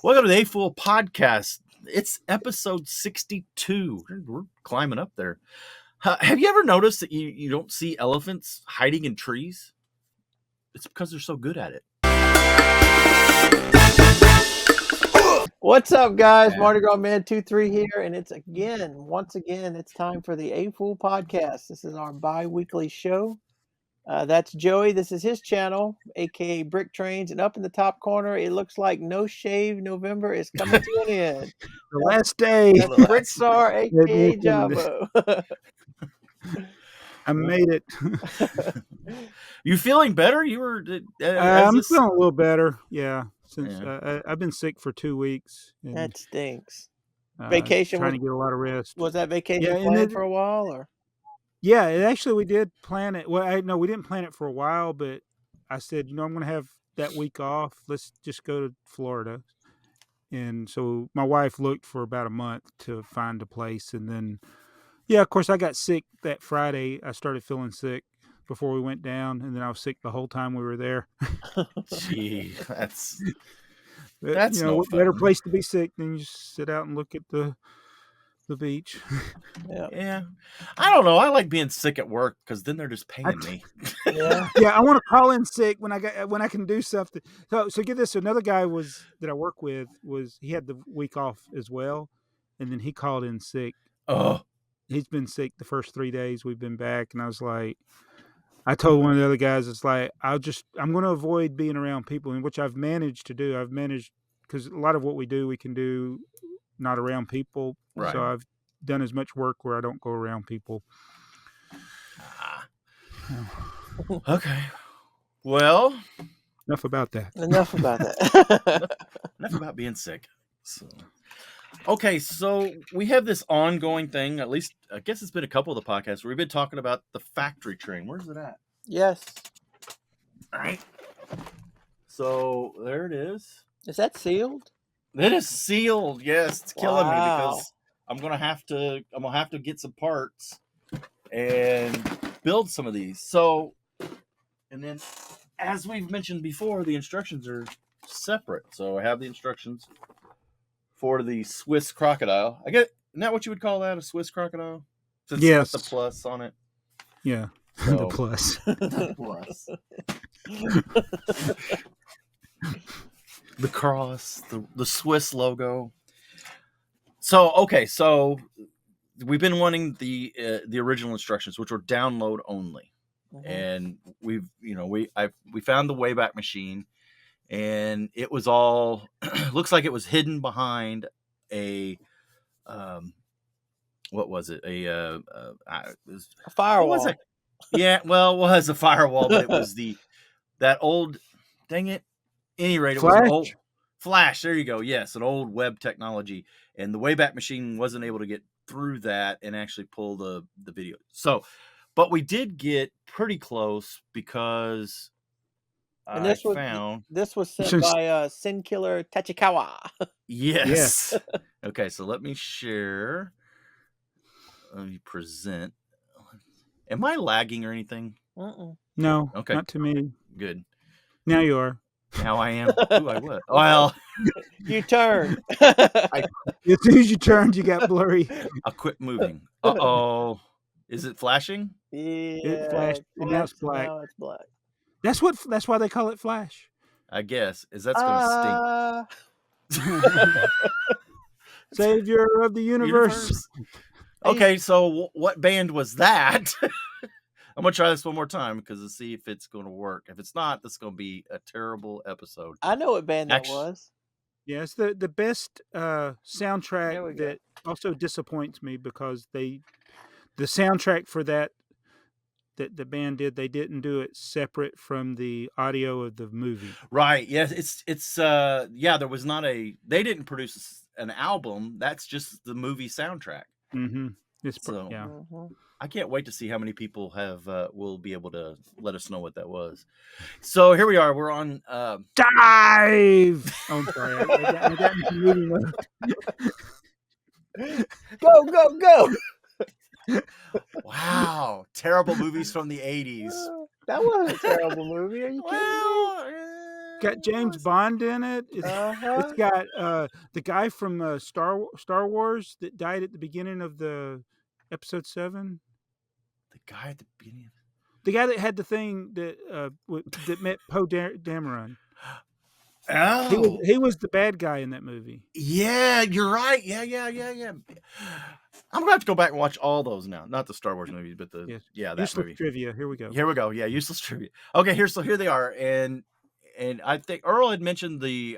Welcome to the A F.o.O.L Podcast. It's episode 62. We're climbing up there. Have you ever noticed that you don't see elephants hiding in trees? It's because they're so good at it. What's up, guys? Mardigrasman23 here, and once again, it's time for the AFoOL Podcast. This is our bi-weekly show. That's Joey. This is his channel, aka BrickTrains, and up in the top corner, it looks like No Shave November is coming to an end. The last day. That's BrickTsar, aka Jabo. I made it. You feeling better? You were. I'm feeling a little better. Yeah, since I've been sick for 2 weeks. That stinks. Vacation. Trying to get a lot of rest. Was that vacation planned for a while, or? Yeah, we did plan it. Well, we didn't plan it for a while, but I said, I'm going to have that week off. Let's just go to Florida. And so my wife looked for about a month to find a place. And then, of course, I got sick that Friday. I started feeling sick before we went down. And then I was sick the whole time we were there. Gee, that's no fun. Better place to be sick than you just sit out and look at the beach. Yeah. I don't know. I like being sick at work because then they're just paying me. Yeah, I want to call in sick when I can do something. So get this. Another guy that I work with he had the week off as well, and then he called in sick. Oh, he's been sick the first 3 days we've been back, and I was like, I told one of the other guys, it's like I'm going to avoid being around people, which I've managed to do. I've managed because a lot of what we do we can do not around people. Right. So I've done as much work where I don't go around people. Okay. Well, enough about that. Enough about being sick. Okay, so we have this ongoing thing, at least I guess it's been a couple of the podcasts where we've been talking about the factory train. Where's it at? Yes. All right. So there it is. Is that sealed? It is sealed. Yes, it's killing me because I'm gonna have to get some parts and build some of these. So, and then as we've mentioned before, the instructions are separate. So I have the instructions for the Swiss crocodile. Isn't that what you would call that, a Swiss crocodile? Since yes. It's got the plus on it. Yeah. So, the plus. The plus. The cross, the Swiss logo. So we've been wanting the original instructions, which were download only, and we found the Wayback Machine, and it was all looks like it was hidden behind a what was it? A firewall. What was it? Yeah, well, it was a firewall, but it was that old. Dang it. Any rate, it was an old Flash. There you go. Yes, an old web technology, and the Wayback Machine wasn't able to get through that and actually pull the video. So, but we did get pretty close because this was sent by Sin Killer Tachikawa. Yes. Okay, so let me share. Let me present. Am I lagging or anything? No. Okay. Not to me. Good. Now you are. Now I am. Ooh, I was. Well, you turned. As soon as you turned, you got blurry. I'll quit moving. Uh-oh. Is it flashing? Yeah. It flashed. And now it's black. Now it's black. That's why they call it Flash. I guess. That's going to stink. Savior of the universe. Okay, so what band was that? I'm going to try this one more time because to see if it's going to work. If it's not, this is going to be a terrible episode. I know what band that was. Yeah, it's the best soundtrack that also disappoints me because the soundtrack for that the band did, they didn't do it separate from the audio of the movie. Right. Yes, it's there was not they didn't produce an album. That's just the movie soundtrack. Mm-hmm. I can't wait to see how many people will be able to let us know what that was. So here we are. We're on Dive. Oh, I'm sorry. I got into movie mode. Go. Wow. Terrible movies from the 80s. That wasn't a terrible movie. Are you kidding me? got James Bond in it. It's got the guy from Star Wars that died at the beginning of the episode 7. The guy at the beginning. The guy that had the thing that that met Poe Dameron. Oh, He was the bad guy in that movie. Yeah, you're right. Yeah. I'm gonna have to go back and watch all those now. Not the Star Wars movies, but that Useless movie. Trivia. Here we go. Here we go. Yeah, useless trivia. Okay, here they are, and I think Earl had mentioned the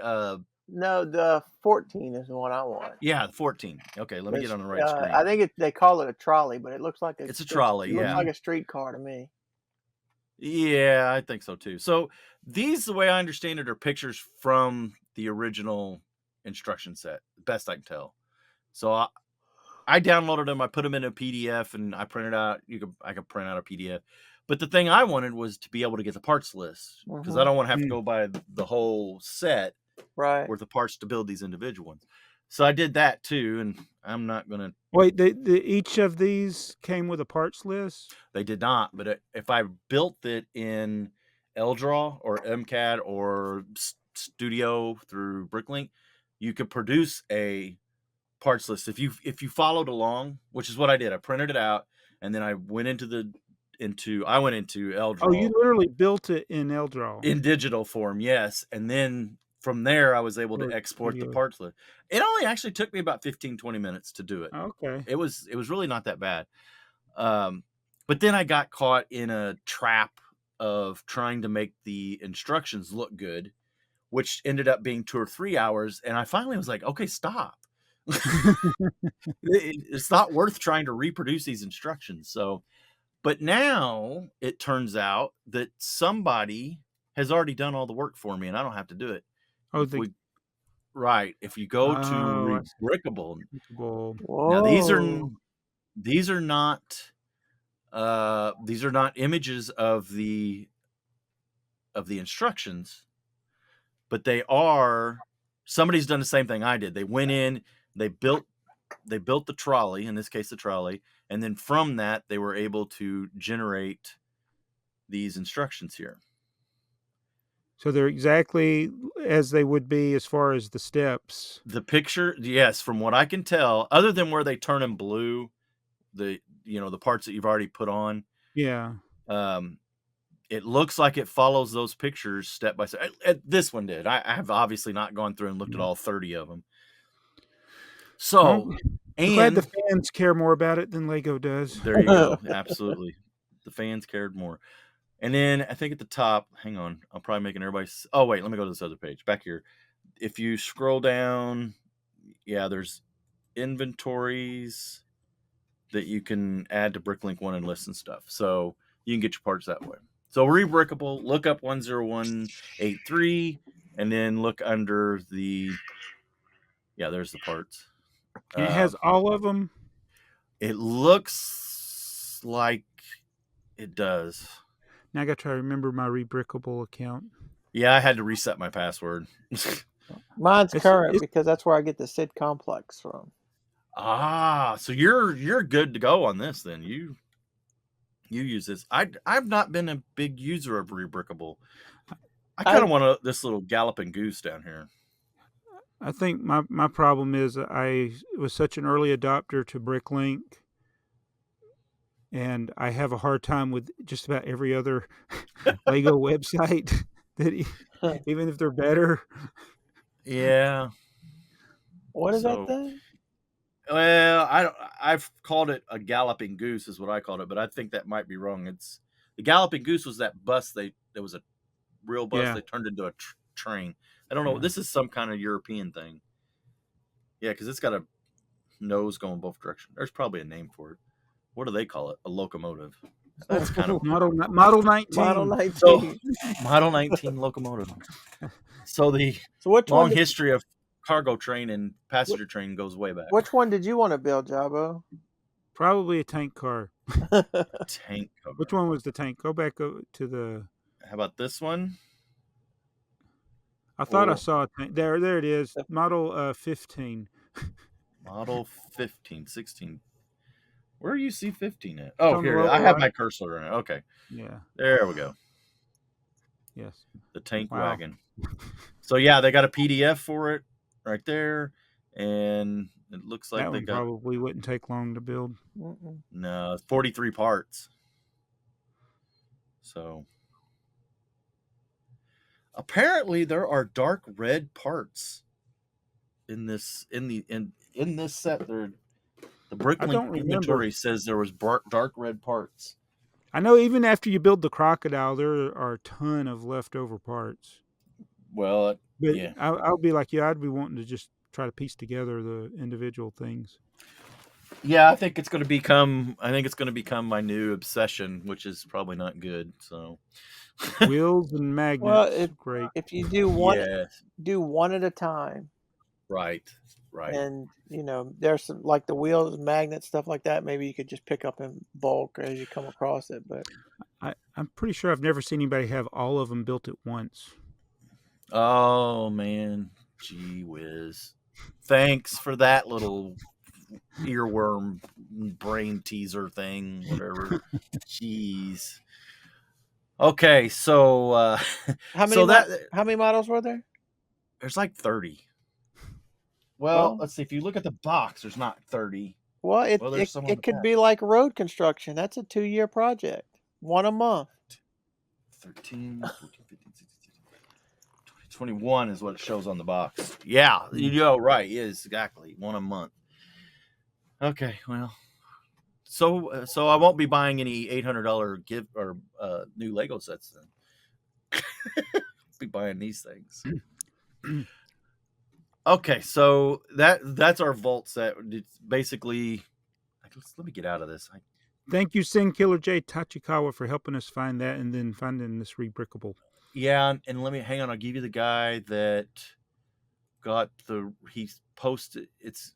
No, the 14 is the one I want. Yeah, 14. Okay, let me get on the right screen. I think they call it a trolley, but it looks like it's a trolley. It looks like a streetcar to me. Yeah, I think so too. So these, the way I understand it, are pictures from the original instruction set, best I can tell. So I downloaded them, I put them in a PDF, and I printed out. I could print out a PDF. But the thing I wanted was to be able to get the parts list, because I don't want to have to go buy the whole set with the parts to build these individual ones. So I did that too, and I'm not gonna wait. Each of these came with a parts list. They did not, but if I built it in LDraw or MCAD or Studio through BrickLink, you could produce a parts list. If you followed along, which is what I did, I printed it out, and then I went into LDraw. Oh, you literally built it in LDraw in digital form, yes, and then from there, I was able to export the parts list. It only actually took me about 15-20 minutes to do it. Okay. It was really not that bad. But then I got caught in a trap of trying to make the instructions look good, which ended up being 2 or 3 hours. And I finally was like, okay, stop. It's not worth trying to reproduce these instructions. So, but now it turns out that somebody has already done all the work for me, and I don't have to do it. Right. If you go to Rebrickable, now these are not images of the instructions, but they are. Somebody's done the same thing I did. They went in, they built the trolley, in this case the trolley, and then from that they were able to generate these instructions here. So they're exactly as they would be as far as the steps. The picture, yes, from what I can tell, other than where they turn them blue, the parts that you've already put on. Yeah. It looks like it follows those pictures step by step. This one did. I have obviously not gone through and looked at all 30 of them. So, I'm glad the fans care more about it than Lego does. There you go. Absolutely. The fans cared more. And then I think at the top, hang on, I'm probably making everybody. Oh, wait, let me go to this other page back here. If you scroll down, there's inventories that you can add to BrickLink 1 and list and stuff. So you can get your parts that way. So Rebrickable, look up 10183, and then look under there's the parts. It has all of them? It looks like it does. Now I got to try to remember my Rebrickable account. Yeah, I had to reset my password. Mine's current because that's where I get the Sid Complex from. So you're good to go on this then. You use this. I've not been a big user of Rebrickable. I kind of want this little galloping goose down here. I think my problem is I was such an early adopter to BrickLink, and I have a hard time with just about every other Lego website that even if they're better. Yeah. What is that thing? Well, I've called it a galloping goose is what I called it, but I think that might be wrong. It's the galloping goose was that bus there was a real bus they turned into a train. I don't know. This is some kind of European thing. Yeah, because it's got a nose going both directions. There's probably a name for it. What do they call it? A locomotive. That's kind of Model 19. Model 19. So, Model 19 locomotive. So which long history of cargo train and passenger train goes way back. Which one did you want to build, Jabo? Probably a tank car. Tank car. Which one was the tank? Go back to the. How about this one? I thought I saw a tank. There it is. Model 15. Model 15, 16. Where do you see 15 at? Oh, here. I have my cursor on it. Okay. Yeah. There we go. Yes. The tank Wow. wagon. So yeah, they got a PDF for it right there, and it looks like That they one got probably wouldn't take long to build. no, it's 43 parts. So apparently there are dark red parts in this in this set. The I BrickLink don't remember. inventory says there was dark red parts. I know even after you build the crocodile, there are a ton of leftover parts. Well, But yeah. I'll be like, I'd be wanting to just try to piece together the individual things. Yeah, I think it's going to become my new obsession, which is probably not good. So Wheels and magnets, Well, great. if you do one yeah, at a time, right. and there's some like the wheels, magnets, stuff like that. Maybe you could just pick up in bulk as you come across it. But I'm pretty sure I've never seen anybody have all of them built at once. Oh man, gee whiz! Thanks for that little earworm brain teaser thing, whatever. Jeez. Okay, so how many how many models were there? there's like 30. Well, let's see. If you look at the box, there's not 30. Well, there's some on the it could back. be like road construction. That's a 2-year project, one a month. 13, 14, 15, 16, 17, 20, 21 is what it shows on the box. Yeah, right. Yes, exactly. One a month. Okay, well, so I won't be buying any $800 gift or new Lego sets then. Be buying these things. Okay, so that's our vault set. It's basically, let me get out of this. Thank you, Sin Killer J Tachikawa, for helping us find that and then finding this rebrickable. Yeah, and let me hang on. I'll give you the guy that got he posted. It's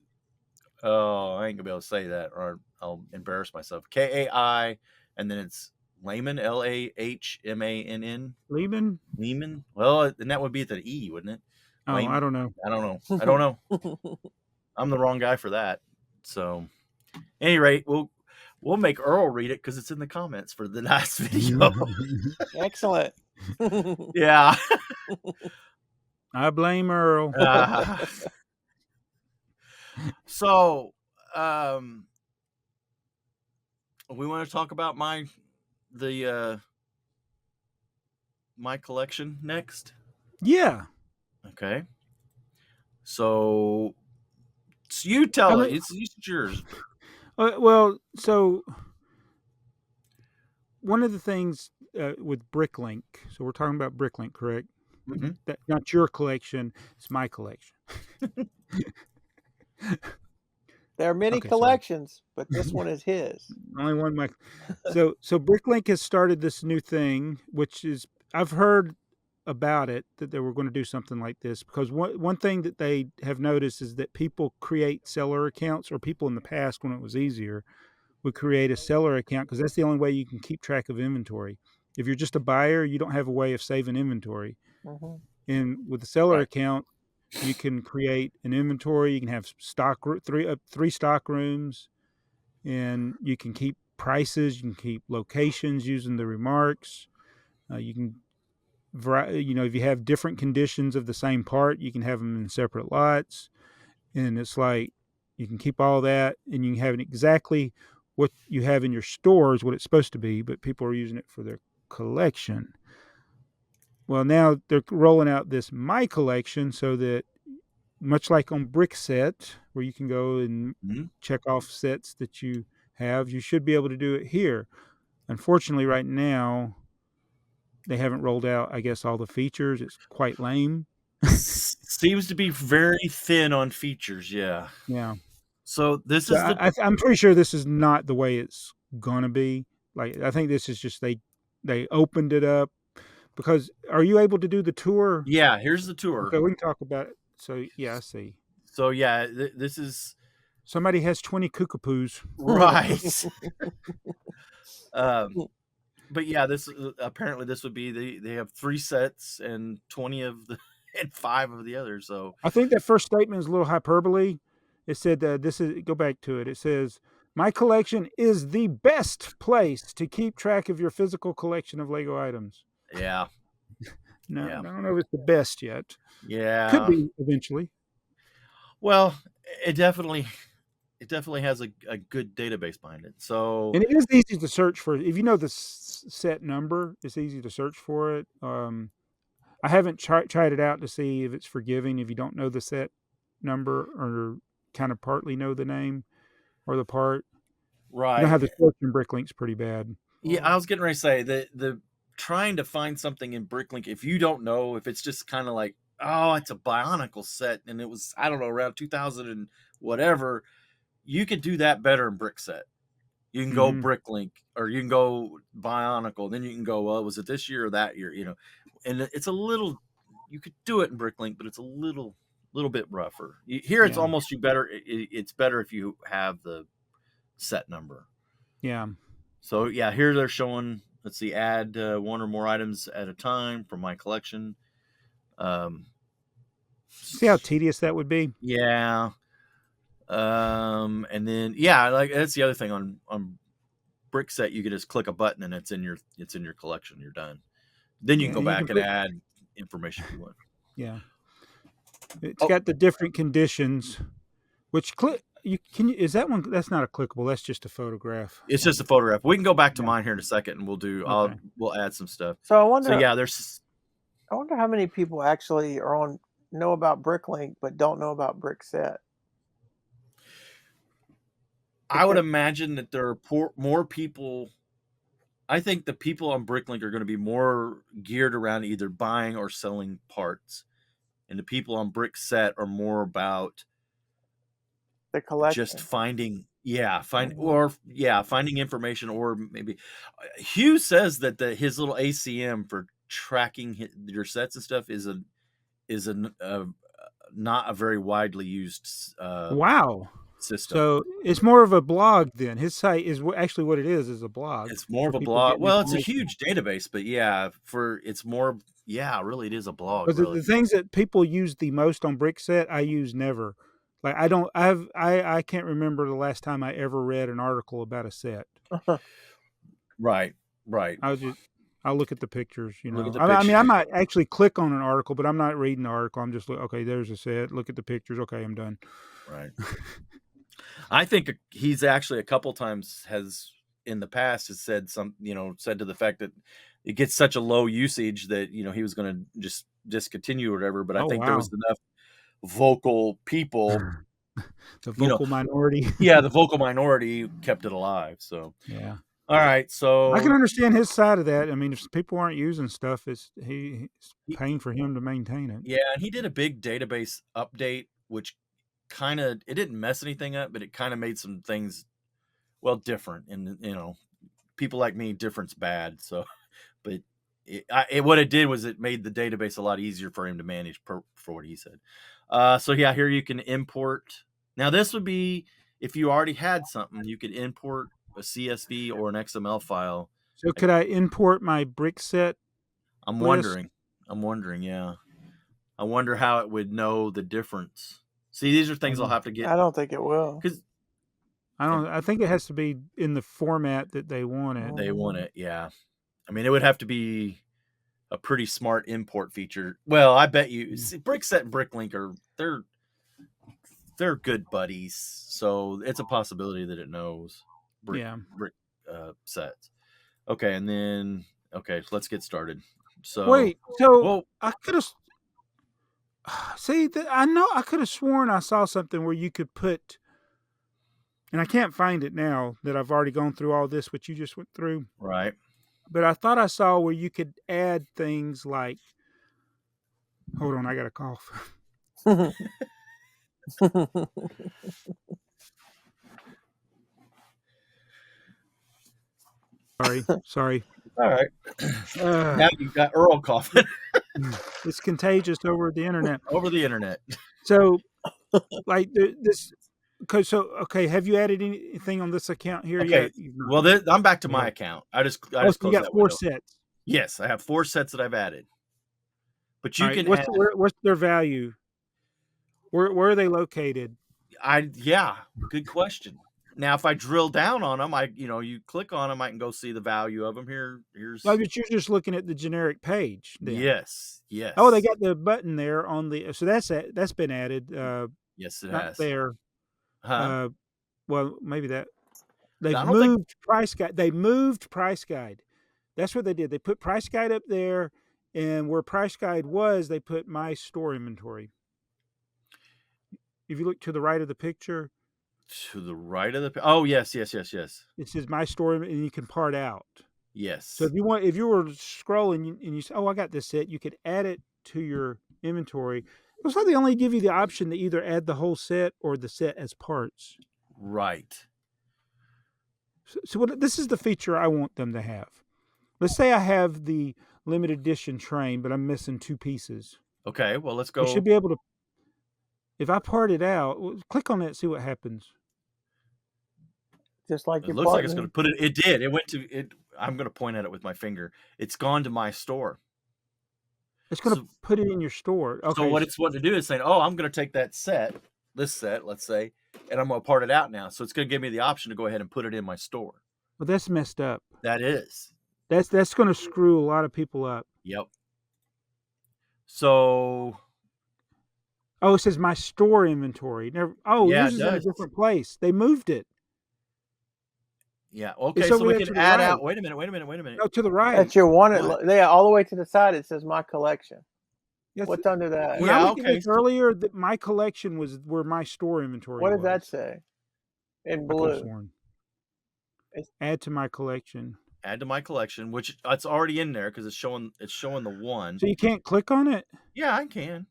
I ain't gonna be able to say that, or I'll embarrass myself. KAI, and then it's Layman, LAHMANN. Lehman. Well, and that would be at the E, wouldn't it? Oh, Layman? I don't know. I don't know. I'm the wrong guy for that. So, at any rate, we'll make Earl read it because it's in the comments for the last video. Excellent. Yeah. I blame Earl. So, we want to talk about my collection next. Yeah. Okay. So you tell it. It's yours. Well, so one of the things with BrickLink, so we're talking about BrickLink, correct? Mm-hmm. That's not your collection; it's my collection. There are many collections, but this one is his. Only one, Mike. So BrickLink has started this new thing, which is I've heard about it that they were going to do something like this because one thing that they have noticed is that people create seller accounts, or people in the past when it was easier would create a seller account because that's the only way you can keep track of inventory. If you're just a buyer, you don't have a way of saving inventory. Mm-hmm. And with the seller account, you can create an inventory. You can have three stock rooms, and you can keep prices. You can keep locations using the remarks. You can, if you have different conditions of the same part, you can have them in separate lots. And it's like you can keep all that, and you can have it exactly what you have in your store is what it's supposed to be, but people are using it for their collection. Well, now they're rolling out this My Collection so that, much like on BrickSet, where you can go and check off sets that you have, you should be able to do it here. Unfortunately, right now, they haven't rolled out, I guess, all the features. It's quite lame. Seems to be very thin on features, yeah. Yeah. So this is I'm pretty sure this is not the way it's gonna be. Like, I think this is just they opened it up because are you able to do the tour? Yeah, here's the tour. Okay, we can talk about it. So yeah, I see. So yeah, this is somebody has 20 kookapoos. Right. But yeah, this apparently this would be they have 3 sets and 20 of the and 5 of the others. So I think that first statement is a little hyperbole. It said this is go back to it. It says my collection is the best place to keep track of your physical collection of Lego items. Yeah. No, Yeah. I don't know if it's the best yet. Yeah. Could be eventually. Well, it definitely has a good database behind it. So And it is easy to search for. If you know the set number, it's easy to search for it. I haven't tried it out to see if it's forgiving if you don't know the set number or kind of partly know the name or the part. You know right. how the search in BrickLink's pretty bad. Yeah, I was getting ready to say the trying to find something in BrickLink, if you don't know, if it's just kind of like, oh, it's a Bionicle set and it was, I don't know, around 2000 and whatever, you could do that better in BrickSet. You can go BrickLink or you can go Bionicle, then you can go, well, was it this year or that year? You know, and it's a little, you could do it in BrickLink, but it's a little bit rougher. Here, it's almost it's better if you have the set number. Yeah. So yeah, here they're showing. Let's see, add one or more items at a time from my collection. See how tedious that would be? Yeah. And then like that's the other thing on BrickSet, you can just click a button and it's in your collection. You're done. Then you can go back and add information if you want. Yeah. It's got the different conditions, which is that one? That's not a clickable. That's just a photograph. It's just a photograph. We can go back to mine here in a second, and we'll add some stuff. So I wonder. So yeah, I wonder how many people actually know about BrickLink but don't know about BrickSet. I would imagine that there are more people. I think the people on BrickLink are going to be more geared around either buying or selling parts, and the people on BrickSet are more about the collection. Just finding information, or maybe Hugh says that his little ACM for tracking your sets and stuff is not a very widely used wow system. So it's more of a blog then. His site is actually what it is a blog. It's more of a blog. Well, it's a huge database, but really it is a blog. But the things that people use the most on BrickSet, I use never. Like I can't remember the last time I ever read an article about a set. Right. I'll look at the pictures, you know. I mean, I might actually click on an article, but I'm not reading the article. I'm just okay, there's a set. Look at the pictures. Okay, I'm done. Right. I think he's actually a couple times in the past has said to the fact that it gets such a low usage that, he was going to just discontinue or whatever. But I think there was enough vocal people, the vocal minority. Yeah, the vocal minority kept it alive. So yeah. All right, so I can understand his side of that. I mean, if people aren't using stuff, it's paying for him to maintain it. Yeah, and he did a big database update, which it didn't mess anything up, but it kind of made some things different. And people like me, different's bad. So, but what it did was it made the database a lot easier for him to manage for what he said. So yeah, here you can import. Now this would be if you already had something, you could import a CSV or an XML file. So could I import my BrickSet? I'm wondering. Yeah. I wonder how it would know the difference. See, these are things I'll have to get. I don't think it will. I think it has to be in the format that they want it. They want it, yeah. I mean, it would have to be a pretty smart import feature. Well, I bet you BrickSet and BrickLink they're good buddies, so it's a possibility that it knows Brick sets. Okay, and then let's get started. So wait, I could have I could have sworn I saw something where you could put, and I can't find it now that I've already gone through all this, what you just went through. Right. But I thought I saw where you could add things like, hold on, I got a cough. Sorry. All right. Now you've got Earl coughing. It's contagious over the internet. So, like this. Okay. Have you added anything on this account here yet? Well, I'm back to my account. I just closed you got that 4 window. sets. Yes, I have 4 sets that I've added. But you can. What's their value? Where are they located? Good question. Now, if I drill down on them, you click on them, I can go see the value of them. Here's. Oh, but you're just looking at the generic page then. Yes, yes. Oh, they got the button there on the. So that's been added. Yes, it not has. there. Huh? Well, maybe that they've I don't think- price guide. They moved price guide. That's what they did. They put price guide up there, and where price guide was, they put my store inventory. If you look to the right of the picture, To the right of the. Oh, yes. it says my store, and you can part out. Yes. So if you were scrolling and you say, "Oh, I got this set," you could add it to your inventory. Looks like they only give you the option to either add the whole set or the set as parts. Right. So this is the feature I want them to have. Let's say I have the limited edition train, but I'm missing 2 pieces. Okay, well, let's go. You should be able to. If I part it out, click on that, see what happens. Just like It your looks like partner. it's going to put it. It did. It went to it. I'm going to point at it with my finger. It's gone to my store. It's going to put it in your store. Okay. So what it's wanting to do is saying, "Oh, I'm going to take this set, let's say, and I'm going to part it out now." So it's going to give me the option to go ahead and put it in my store. Well, that's messed up. That is. That's going to screw a lot of people up. Yep. So. Oh, it says my store inventory. Yours is in a different place. They moved it. Yeah. Okay. So we can add out. Wait a minute. No, to the right. That's your one. All the way to the side. It says my collection. What's under that? When I looked at this earlier, my collection was where my store inventory. What does that say? In blue. Add to my collection. Add to my collection, which it's already in there because it's showing the one. So you can't click on it? Yeah, I can.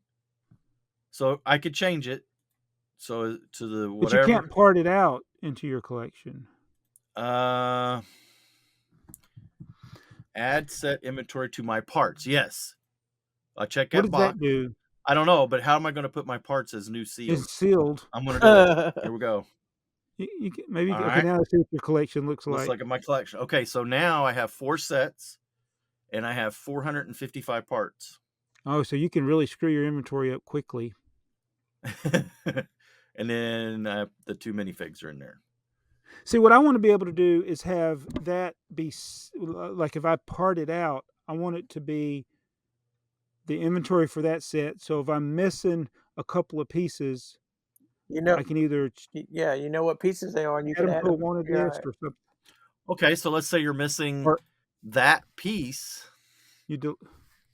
So I could change it. So to the whatever. But you can't part it out into your collection. Add set inventory to my parts. Yes. I'll check that box. What does that do? I don't know, but how am I going to put my parts as new sealed? It's sealed. I'm going to do it. Here we go. Maybe All okay, right. now let's see what your collection looks like. Looks like my collection. Okay, so now I have 4 sets, and I have 455 parts. Oh, so you can really screw your inventory up quickly. And then the 2 minifigs are in there. See, what I want to be able to do is have that be like if I part it out, I want it to be the inventory for that set. So if I'm missing a couple of pieces, I can either you know what pieces they are, and you add can them to a wanted list or something. Okay, so let's say you're missing that piece. You do.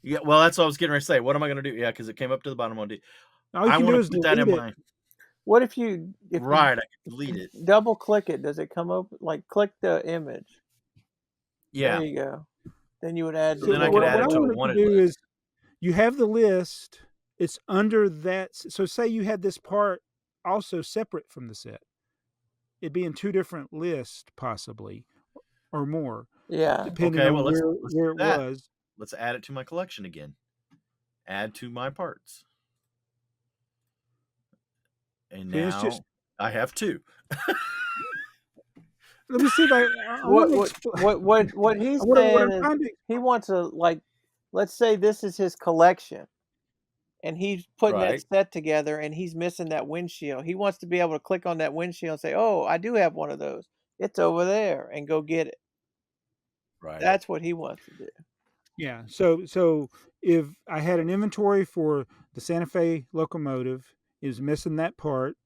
Yeah, well, that's what I was getting ready to say. What am I going to do? Yeah, because it came up to the bottom on D. All you can do is put that in my. What if you I can delete it. Double click it. Does it come up? Like click the image. Yeah. There you go. Then you would add. So then I could add it to a wanted list. Is you have the list. It's under that. So say you had this part also separate from the set. It'd be in 2 different lists, possibly, or more. Yeah. Depending on where it was. Let's add it to my collection again. Add to my parts. And now I have 2. Let me see if what he's saying is he wants to let's say this is his collection, and he's putting that set together, and he's missing that windshield. He wants to be able to click on that windshield and say, "Oh, I do have one of those. It's over there," and go get it. Right. That's what he wants to do. Yeah. So if I had an inventory for the Santa Fe locomotive, is missing that part,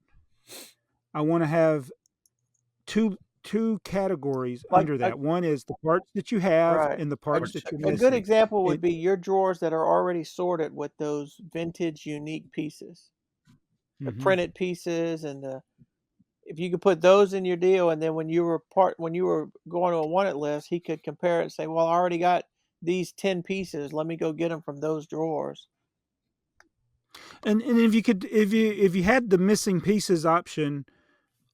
I want to have two categories under that. One is the parts that you have and the parts that you're missing. A good example would be your drawers that are already sorted with those vintage unique pieces, the printed pieces, and if you could put those in your deal, and then when you were going to a wanted list, he could compare it and say, "Well, I already got these 10 pieces. Let me go get them from those drawers." And if you had the missing pieces option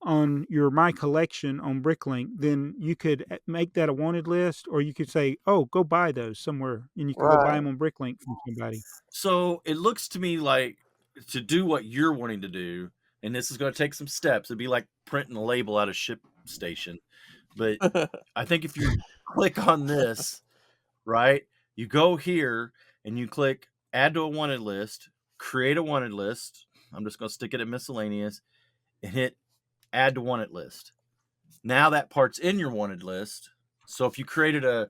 on your My Collection on BrickLink, then you could make that a wanted list, or you could say, "Oh, go buy those somewhere," and you can go buy them on BrickLink from somebody. So it looks to me like to do what you're wanting to do, and this is going to take some steps. It'd be like printing a label out of ShipStation, but I think if you click on this, right, you go here and you click Add to a Wanted List, create a wanted list. I'm just going to stick it at miscellaneous and hit Add to Wanted List. Now that part's in your wanted list. So if you created a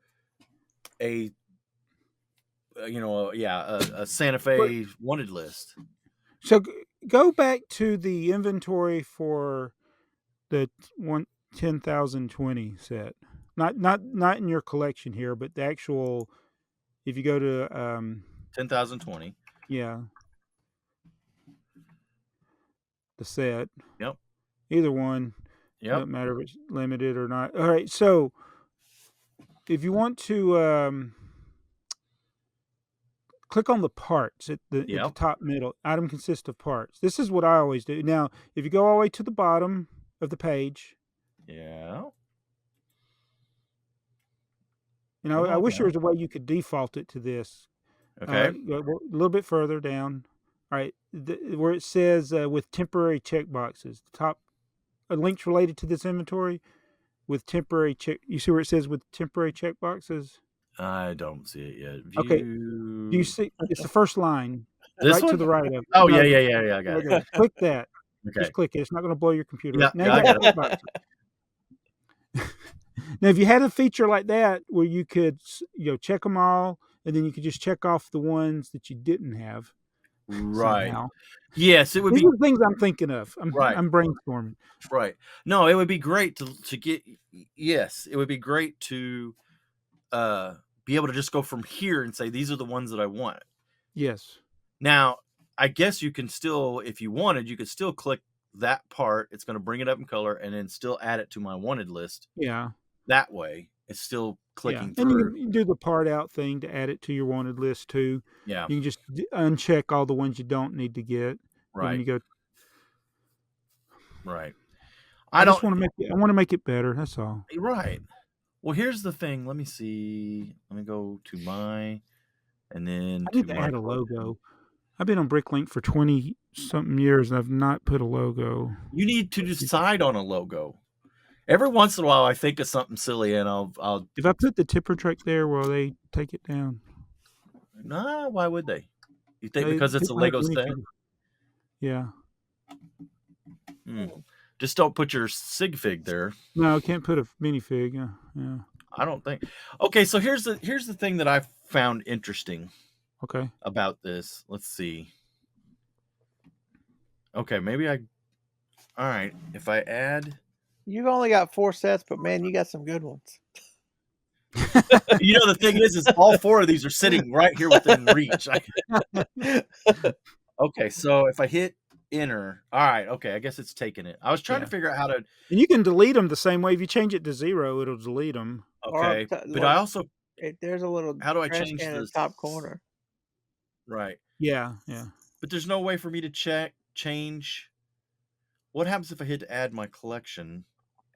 Santa Fe wanted list. So go back to the inventory for the 10,020 set. Not in your collection here, but the actual. If you go to 10,020. Yeah. The set. Yep. Either one. Yep. Doesn't matter if it's limited or not. All right. So if you want to click on the parts at the top middle, item consists of parts. This is what I always do. Now, if you go all the way to the bottom of the page. Yeah. You know, I wish there was a way you could default it to this. Okay. A little bit further down. All right. Where it says with temporary checkboxes, the top links related to this inventory with temporary check. You see where it says with temporary checkboxes? I don't see it yet. View. Okay. Do you see? It's the first line. This right one? To the right of it. Oh, no, yeah. I got it. Click that. Okay. Just click it. It's not going to blow your computer up. Now I got it. Now, if you had a feature like that where you could, check them all, and then you could just check off the ones that you didn't have. Right. Somehow. Yes, it would These be are things I'm thinking of. I'm brainstorming. Right. No, it would be great to get. Yes, it would be great to be able to just go from here and say these are the ones that I want. Yes. Now, I guess you can still, if you wanted, you could still click that part. It's going to bring it up in color and then still add it to my wanted list. Yeah. That way, it's still clicking through. And you can do the part out thing to add it to your wanted list too. Yeah. You can just uncheck all the ones you don't need to get. Right. When you go. Right. I just want to make it. I want to make it better. That's all. Right. Well, here's the thing. Let me see. Let me go to my, and then I need to add a logo. I've been on BrickLink for 20-something years, and I've not put a logo. You need to decide on a logo. Every once in a while, I think of something silly, and I'll. If I put the tipper truck there, will they take it down? Nah, why would they? You think because it's a Lego set? Yeah. Just don't put your sig fig there. No, I can't put a minifig. Yeah. I don't think. Okay, so here's the thing that I found interesting. Okay. About this, let's see. Okay, maybe I. All right, if I add. You've only got 4 sets, but man, you got some good ones. The thing is all 4 of these are sitting right here within reach. Okay, so if I hit enter, all right, okay, I guess it's taking it. I was trying to figure out how to. And you can delete them the same way. If you change it to 0, it'll delete them. Okay, but I also. There's a little. How do I change this? In the top corner. Right. Yeah. But there's no way for me to change. What happens if I hit to add my collection?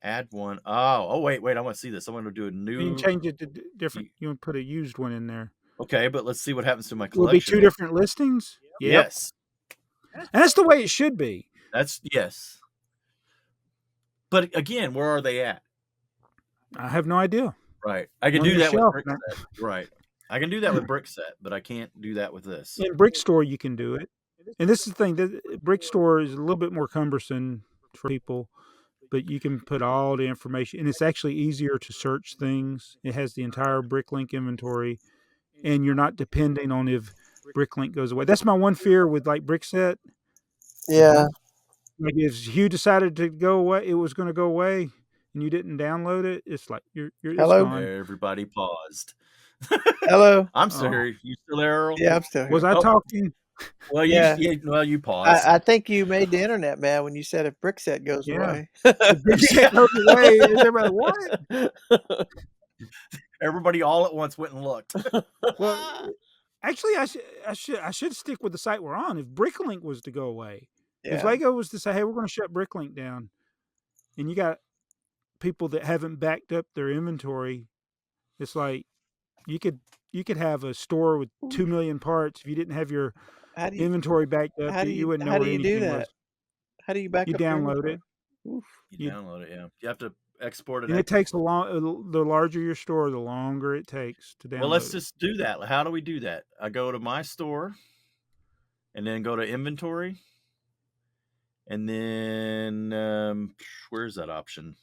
Add one. Oh, wait. I want to see this. I want to do a new. You can change it to different. You want to put a used one in there. Okay, but let's see what happens to my collection. Will it be 2 different listings? Yep. Yes. And that's the way it should be. Yes. But again, where are they at? I have no idea. Right. I can do that with BrickTsar. Right. I can do that with BrickTsar, but I can't do that with this. In BrickTsar, you can do it. And this is the thing. BrickTsar is a little bit more cumbersome for people, but you can put all the information. And it's actually easier to search things. It has the entire BrickLink inventory. And you're not depending on if BrickLink goes away. That's my one fear with like BrickTsar. Yeah. Like if Hugh decided to go away, it was going to go away, and you didn't download it. It's like you're hello. Gone. Everybody paused. Hello. I'm still here. You still there, Earl? Yeah, I'm still here. Was I talking? Well, you paused. I think you made the internet, man, when you said if BrickTsar goes away. BrickTsar goes away. Everybody, what? Everybody all at once went and looked. Well, actually, I should stick with the site we're on. If BrickLink was to go away, if Lego was to say, "Hey, we're going to shut BrickLink down," and you got people that haven't backed up their inventory, it's like you could have a store with 2 million parts. If you didn't have your inventory backed up, you wouldn't know where anything was. How do you back up? You download it. You download it. Yeah, you have to export it. And it takes the larger your store, the longer it takes to download. Well, let's just do that. How do we do that? I go to my store, and then go to inventory, and then where's that option?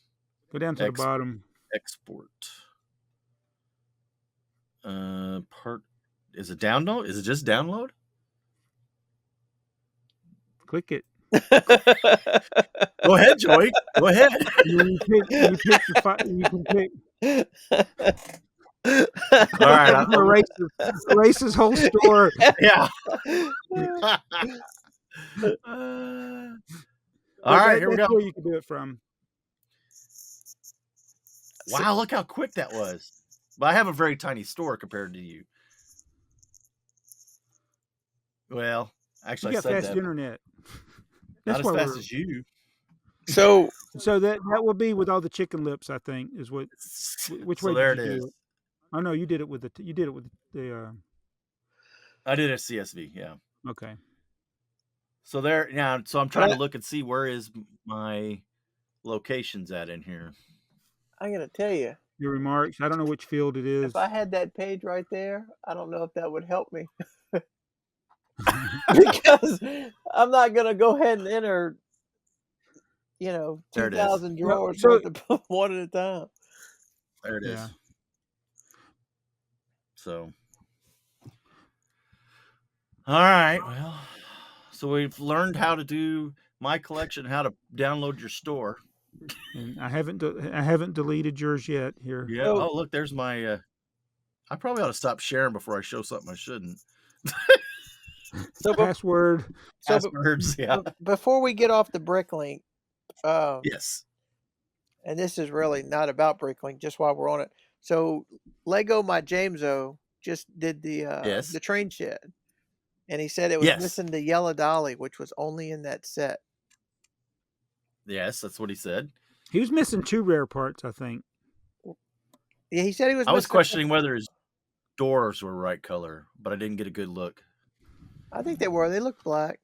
Go down to the bottom. Export. Part. Is it download? Is it just download? Click it. Go ahead, Joey. Go ahead. You pick the file. You can pick. All right. Erase his whole store. Yeah. All right, here we go. Where you can do it from. Wow, look how quick that was. But I have a very tiny store compared to you. Well, actually, You I got said fast that. Internet. Not as fast as you. So that will be with all the chicken lips, I think, is what. Which way there did you do it? Oh no, you did it with the. I did a CSV, yeah. Okay. So there, yeah. So I'm trying to look and see where is my locations at in here. I'm gonna tell you. Your remarks. I don't know which field it is. If I had that page right there, I don't know if that would help me. Because I'm not gonna go ahead and enter, 2,000 drawers one at a time. There it is. Yeah. So, all right. Well, so we've learned how to do my collection, how to download your store. And I haven't deleted yours yet. Here. Yeah. Oh, look, there's my. I probably ought to stop sharing before I show something I shouldn't. So passwords. Yeah. Before we get off the BrickLink, yes. And this is really not about BrickLink, just while we're on it. So Lego My Jameso just did the train shed, and he said it was missing the yellow dolly, which was only in that set. Yes, that's what he said. He was missing 2 rare parts, I think. Yeah, he said he was. I was questioning whether his doors were right color, but I didn't get a good look. I think they were. They look black.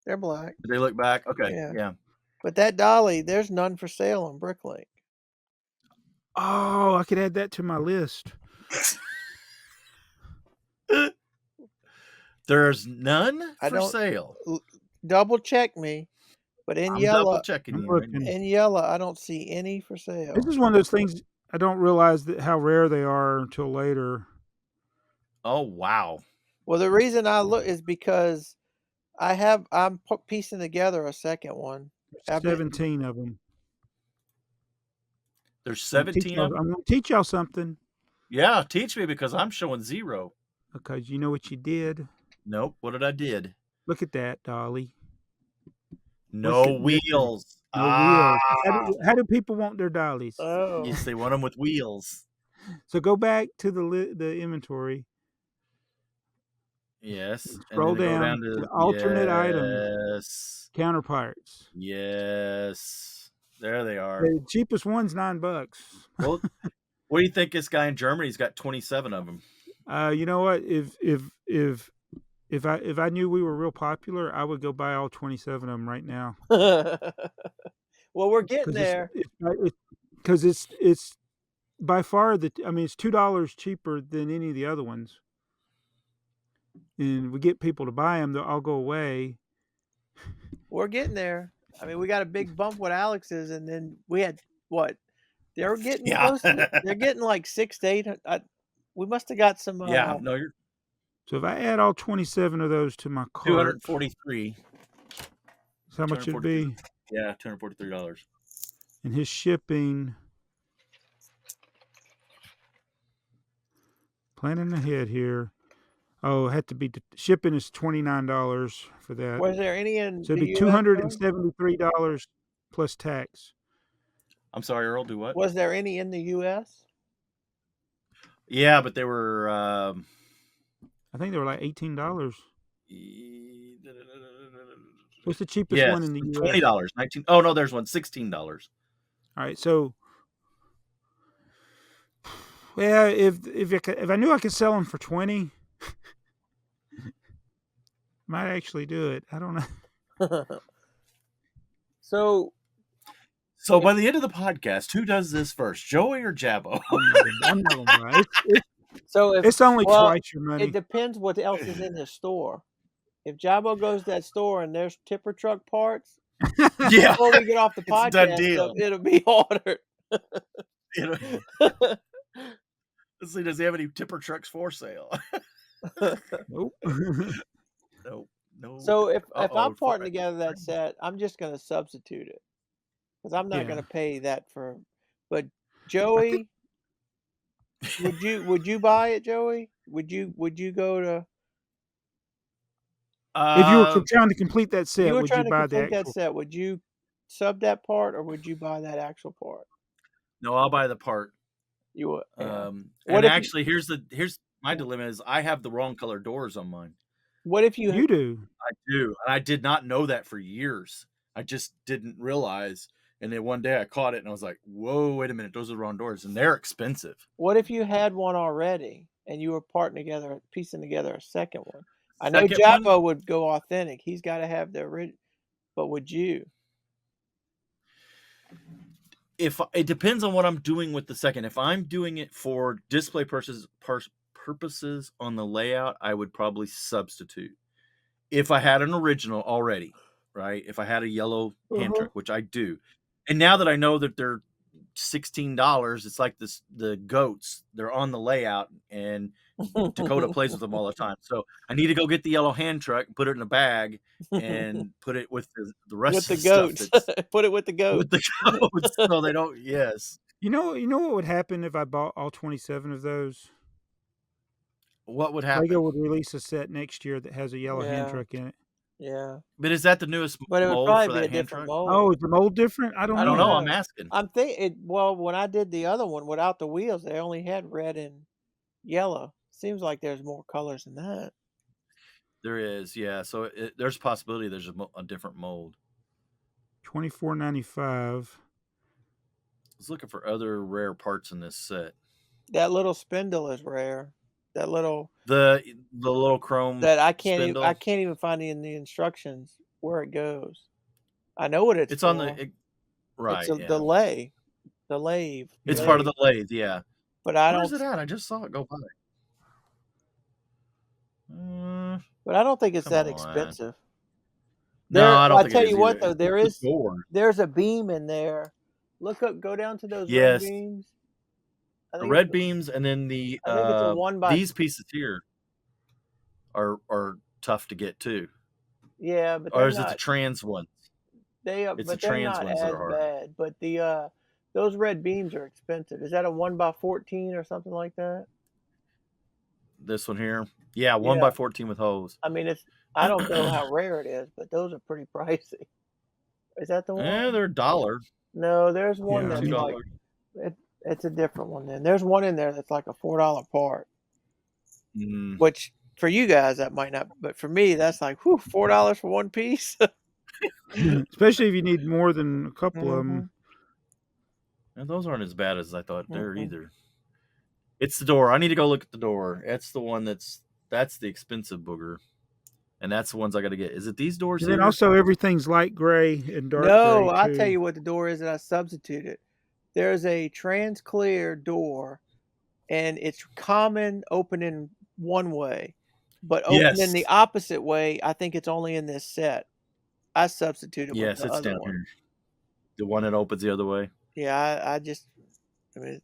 They're black. Did they look back? Okay. Yeah. But that dolly, there's none for sale on BrickLink. Oh, I could add that to my list. There's none for sale. Double check me, but in I'm yellow, double checking you. In yellow, I don't see any for sale. This is one of those things I don't realize how rare they are until later. Oh wow! Well, the reason I look is because I'm piecing together a second one. 17 of them. There's 17 of them? I'm going to teach y'all something. Yeah, teach me because I'm showing 0. Because you know what you did? Nope. What did I did? Look at that, Dolly. No wheels. No wheels. How do people want their dollies? Oh. Yes, they want them with wheels. So go back to the inventory. Yes. Scroll down to the alternate items. Counterparts. Yes. There they are. The cheapest one's $9. Well, what do you think this guy in Germany's got 27 of them? You know what? If I knew we were real popular, I would go buy all 27 of them right now. Well, we're getting there. Because it's by far it's $2 cheaper than any of the other ones. And we get people to buy them, they'll all go away. We're getting there. I mean, we got a big bump with Alex's, and then we had what? They're getting close. They're getting like 6 to 8. We must have got some. So if I add all 27 of those to my cart, 243. That's how much it'd be? Yeah, $243. And his shipping. Planning ahead here. Oh, it had to be shipping is $29 for that. Was there any in? So it'd be $273 plus tax. I'm sorry, Earl. Do what? Was there any in the U.S.? Yeah, but they were. I think they were like $18. What's the cheapest one in the U.S.? $20. 19. Oh no, there's one $16. All right, so. Well, if I knew I could sell them for 20, might actually do it. I don't know. So by the end of the podcast, who does this first, Joey or Jabbo? I'm not gonna lie. It's only twice your money. It depends what else is in the store. If Jabbo goes to that store and there's tipper truck parts, before we get off the podcast, it'll be ordered. You know, let's see, does he have any tipper trucks for sale? Nope. No, no. So if Uh-oh, I'm fire. parting together that set, I'm just going to substitute it because I'm not going Yeah. to pay that for. But I think Joey, would you buy it, Joey? Would you go to? if you were Uh, trying to complete that set, You were would you trying to buy the complete that actual? set. Would you sub that part or would you buy that actual part? no, I'll buy the part. You would. Yeah. And What if you, actually, here's my dilemma is I have the wrong color doors on mine. what if you You do. I do, and I did not know that for years. I just didn't realize. And then one day I caught it, and I was like, "Whoa, wait a minute! Those are the wrong doors, and they're expensive." had one already and you were piecing together a second one? I know Second one, Jabba would go authentic. He's got to have the original. But would you? if it depends on what I'm doing with the second. If I'm doing it for display purposes on the layout, I would probably substitute. If I had an original already, right? If I had a yellow hand Uh-huh. truck, which I do, and now that I know that they're $16, it's like the goats. They're on the layout, and Dakota plays with them all the time. So I need to go get the yellow hand truck, put it in a bag, and put it with the rest With of the the stuff goats. that's Put it with the with goats. the goats, so they don't. Yes. You know what would happen if I bought all 27 of those? What would Lego happen? would release a set next year that has a yellow hand Yeah. truck in it. Yeah. But is that the newest But it would mold probably for be that a hand different truck? mold. Oh, is the mold different? I don't I don't know. know. I'm asking. I'm thinking. Well, when I did the other one without the wheels, they only had red and yellow. Seems like there's more colors than that. There is, yeah. So there's a possibility there's a different mold. $24.95. I was looking for other rare parts in this set. That little spindle is rare. That little The little chrome that I can't spindle. even find in the instructions where it goes. I know what it's It's on for. the right. It's Yeah, the lathe. it's part of the lathe. Yeah. But I Where's don't. it at? I just saw it go by. But I don't think it's Come that on. expensive. No, I don't I think tell it is you what either. though, It's the door. there's a beam in there. Go down to those red Yes, beams. I the think red it's beams, and then I think it's a 1 by these pieces here are tough to get too. yeah, but Or they're is it the not trans ones? It's the but they're trans not ones that as are hard. bad. But the those red beams are expensive. Is that a 1 by 14 or something like that? This one here, yeah, 1 by 14 with hose. I mean, I don't know how rare it is, but those are pretty pricey. Is that the one? Yeah, they're $1. No, there's one Yeah, that's $2. like it's a different one. Then there's one in there that's like a $4 part, Mm. which for you guys that might not, but for me that's like $4 for one piece. Especially if you need more than a couple of them. And those aren't as bad as I thought they're either. It's the door. I need to go look at the door. That's the one that's the expensive booger. And that's the ones I got to get. Is it these doors And here? then also everything's light gray and dark No, gray I'll too. tell you what the door is that I substituted. There's a trans clear door, and it's common opening one way, but opening the opposite way, I think it's only in this set. I substituted with Yes, the it's other down one. here. The one that opens the other way. Yeah, I mean,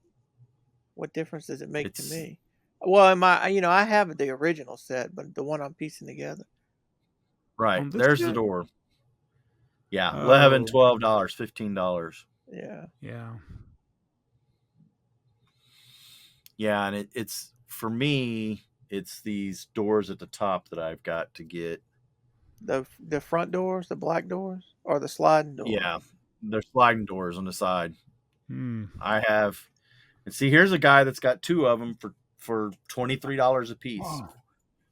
what difference does it make to me? Well, I have the original set, but the one I'm piecing together. Right. There's the door. Yeah. $11, $12, $15. Yeah. Yeah. Yeah, and it's for me, it's these doors at the top that I've got to get. The front doors, the black doors, or the sliding doors? Yeah. They're sliding doors on the side. Hmm. I have, and see, here's a guy that's got two of them for $23 a piece. Oh,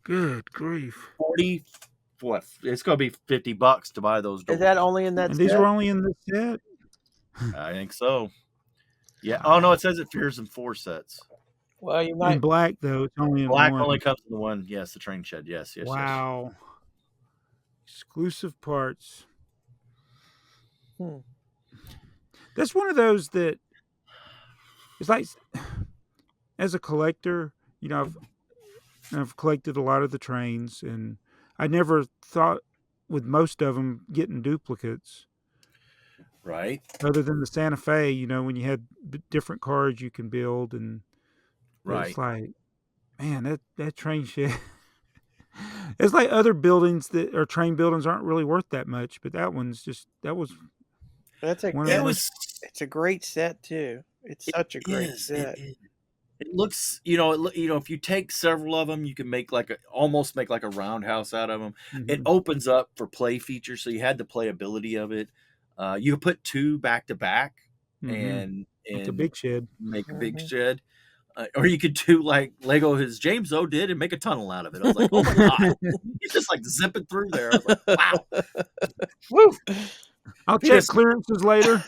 good grief! 40, what? It's gonna be $50 to buy those doors. Is that only in that? And set? these are only in the set. I think so. Yeah. Oh no, it says it appears in 4 sets. Well, you might. In black though, it's only in Black one. only comes in the one. Yes, the train shed. Yes. Wow. Exclusive parts. That's one of those that it's like, as a collector, I've collected a lot of the trains, and I never thought with most of them getting duplicates. Right. Other than the Santa Fe, you know, when you had different cars you can build, and Right. it's like, man, that train shed. It's like other buildings that or train buildings aren't really worth that much, but that was That's a one of the It most. was. it's a great set too. It's It such a great is. It set. is. It looks, if you take several of them, you can make almost make like a roundhouse out of them. It Mhm. opens up for play features, so you had the playability of it. You could put two back to back Mhm. and Like a big shed. make a big Mhm. shed, or you could do like Lego his James O did and make a tunnel out of it. I was like, oh my god, he's just like zipping through there. I was like, wow, woo. I'll He check just clearances later.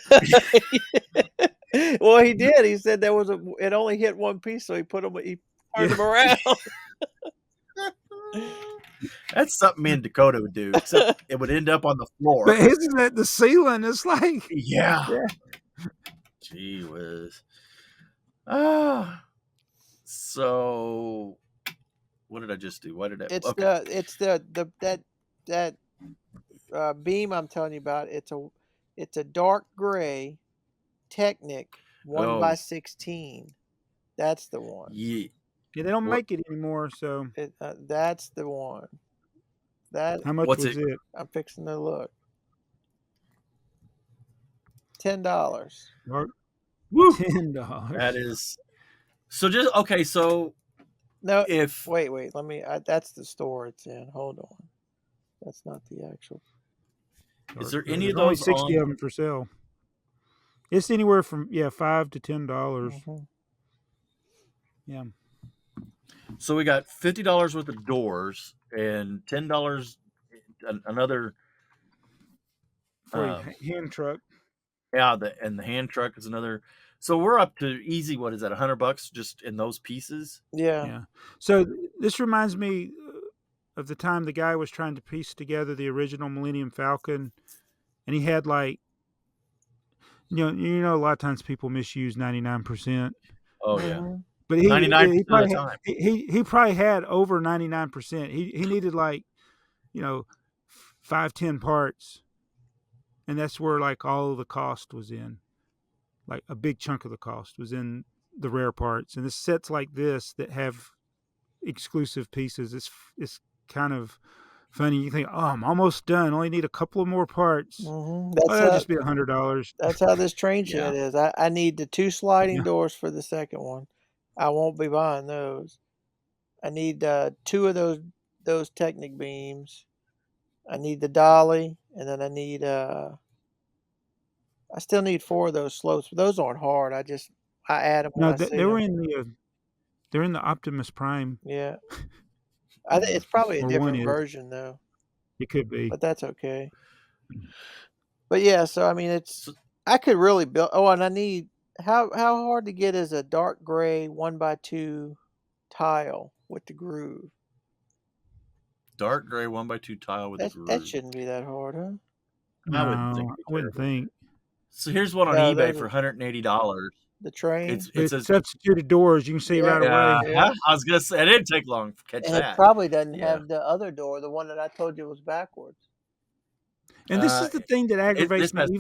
Well, he did. He said it only hit one piece, so he turned them around. That's something me and Dakota would do, except it would end up on the floor. But isn't that the ceiling? It's like, Yeah. Yeah. Gee whiz. So what did I just do? What did I? It's Okay. that beam I'm telling you about. It's a dark gray Technic 1x16. That's the one. Yeah. yeah, they don't What? make it anymore. So That's the one. That how much What's was it? it? I'm fixing to look. $10. Woo. $10. That is. So just okay. So No, if wait. That's the store it's in. Hold on. That's not the actual. is there There's any of only those 60 on? of them for sale. It's anywhere from $5 to $10. Mhm. Yeah. So we got $50 worth of doors and $10 another. For a hand truck. Yeah, the hand truck is another. So we're up to easy. What is that? $100 just in those pieces? Yeah. Yeah. So this reminds me of the time the guy was trying to piece together the original Millennium Falcon, and he had like, you know, a lot of times people misuse 99%, Oh yeah, Mhm. but 99% he of the probably time. he probably had over 99%. He needed like, 5-10 parts, and that's where like all of the cost was in. Like a big chunk of the cost was in the rare parts, and the sets like this that have exclusive pieces, it's kind of funny. You think, oh, I'm almost done. Only need a couple of more parts. Mhm. Oh, that'll just be $100. That's how this train Yeah. shed is. I need the 2 sliding Yeah. doors for the second one. I won't be buying those. I need 2 of those Technic beams. I need the dolly, and then I still need 4 of those slopes. But those aren't hard. I add them when No, I see they were them. in they're in the Optimus Prime, Yeah. I think it's probably a or one different is. version though, It could be. but that's okay. But yeah, so I mean, So, I could really build. Oh, and I need how hard to get is a dark gray 1x2 tile with the groove. dark gray 1x2 tile with a That groove. shouldn't be that hard, huh? I wouldn't think No, it'd be I wouldn't terrible. think. So here's one on No, eBay those for are $180. the train, It But it's says, substituted doors. You can see right away. yeah. I was gonna say it didn't take long to catch And it that. probably doesn't Yeah. have the other door, the one that I told you was backwards. And this is the thing that aggravates This me, has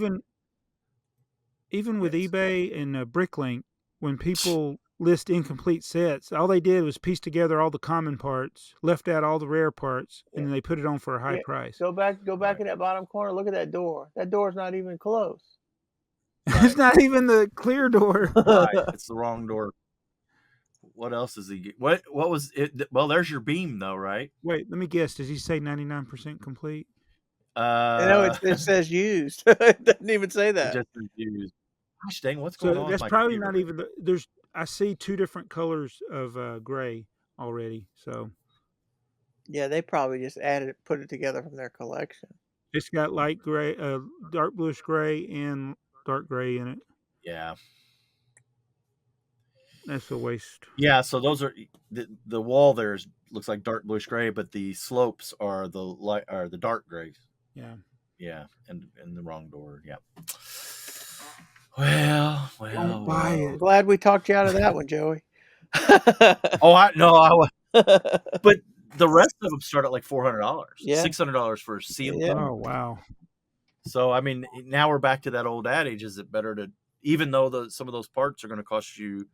even with yes. eBay and BrickLink, when people list incomplete sets, all they did was piece together all the common parts, left out all the rare parts, and then they put it on for a high Yeah, price. Go back Right. in that bottom corner. Look at that door. That door's not even close. It's not even the clear door. Right. It's the wrong door. What else is he? What was it? Well, there's your beam though, right? Wait, let me guess. Does he say 99% complete? It says used. It doesn't even say It that. just says used. Gosh dang, what's going So on that's with my probably computer? not even there's. I see 2 different colors of gray already. So Yeah, they probably just put it together from their collection. it's got light gray, dark bluish gray, and dark gray in it. Yeah. That's a waste. Yeah, so those are the wall there looks like dark bluish gray, but the slopes are the dark grays. Yeah. Yeah, and the wrong door. Yeah. Well. Don't buy I'm it. glad we talked you out of that one, Joey. Oh, but the rest of them start at like $400, Yeah. $600 for a seal. Yeah. Oh wow. So I mean, now we're back to that old adage: is it better to, even though some of those parts are going to cost you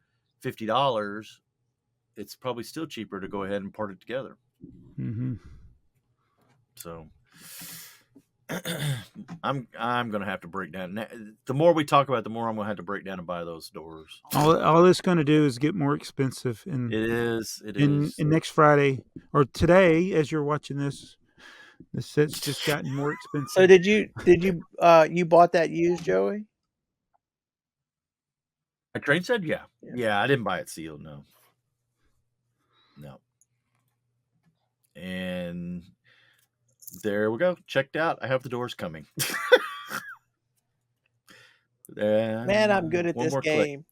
$50, it's probably still cheaper to go ahead and part it together. Mm-hmm. So I'm going to have to break down. The more we talk about it, the more I'm going to have to break down and buy those doors. All it's going to do is get more expensive. And It is. in next Friday or today, as you're watching this, the set's just gotten more expensive. So did you you bought that used, Joey? A train said, yeah. I didn't buy it sealed. No. And there we go. Checked out. I have the doors coming. Man, I'm good at this game.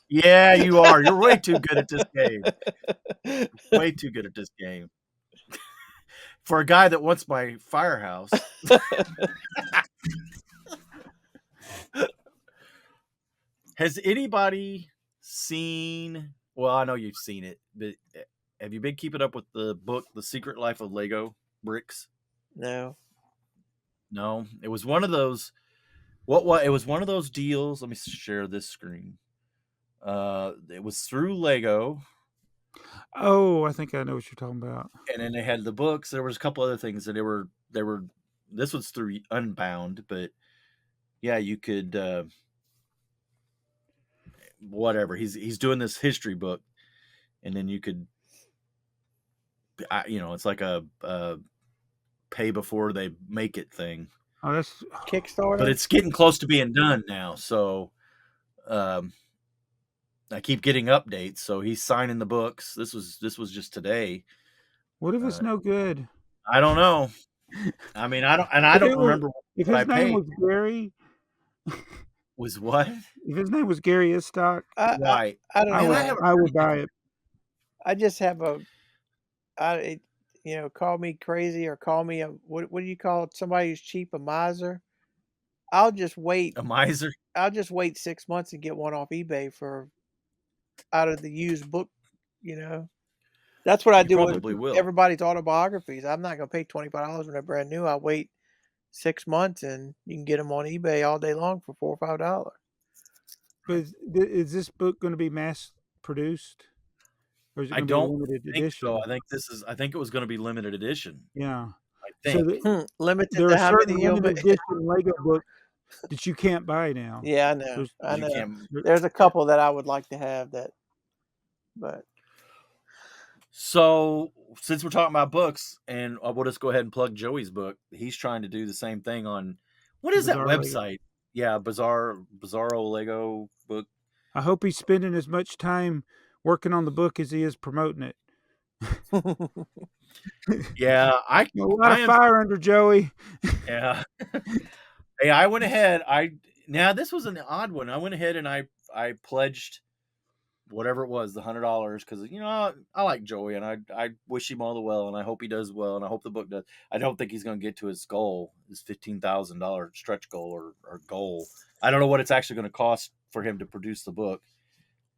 Yeah, you are. You're way too good at this game. Way too good at this game. For a guy that wants my firehouse. Has anybody seen, well, I know you've seen it, but have you been keeping up with the book, The Secret Life of Lego Bricks? No. It was one of those, it was one of those deals. Let me share this screen. It was through Lego. Oh, I think I know what you're talking about. And then they had the books. There was a couple other things that they were, this was through Unbound, but yeah, you could, whatever. He's doing this history book, and then you could, it's like a pay before they make it thing. Oh, that's Kickstarter. But it's getting close to being done now, so I keep getting updates. So he's signing the books. This was just today. What if it's no good? I don't know. I mean, I don't remember if what his name was Gary. Was what? If his name was Gary Istock, right? I don't know. I would buy it. I just have call me crazy or call me what do you call it? Somebody who's cheap, a miser. I'll just wait. A miser? I'll just wait 6 months and get one off eBay out of the used book. That's what I do with everybody's autobiographies. I'm not going to pay $25 when they're brand new. I'll wait 6 months and you can get them on eBay all day long for $4 or $5. But is this book going to be mass produced? Or is it going to be limited edition? So. I think it was going to be limited edition. Yeah. I think. So limited there to are how certain many limited edition Lego books that you can't buy now. Yeah, I know. I know. There's a couple that I would like to have but. So since we're talking about books, and we'll just go ahead and plug Joey's book. He's trying to do the same thing on, what is that website? Lego. Yeah, Bizarro Lego book. I hope he's spending as much time working on the book as he is promoting it. Yeah, a lot of fire under Joey. Yeah. Hey, I went ahead. Now this was an odd one. I went ahead and I pledged whatever it was, the $100, because I like Joey and I wish him all the well, and I hope he does well, and I hope the book does. I don't think he's going to get to his goal, his $15,000 stretch goal or goal. I don't know what it's actually going to cost for him to produce the book,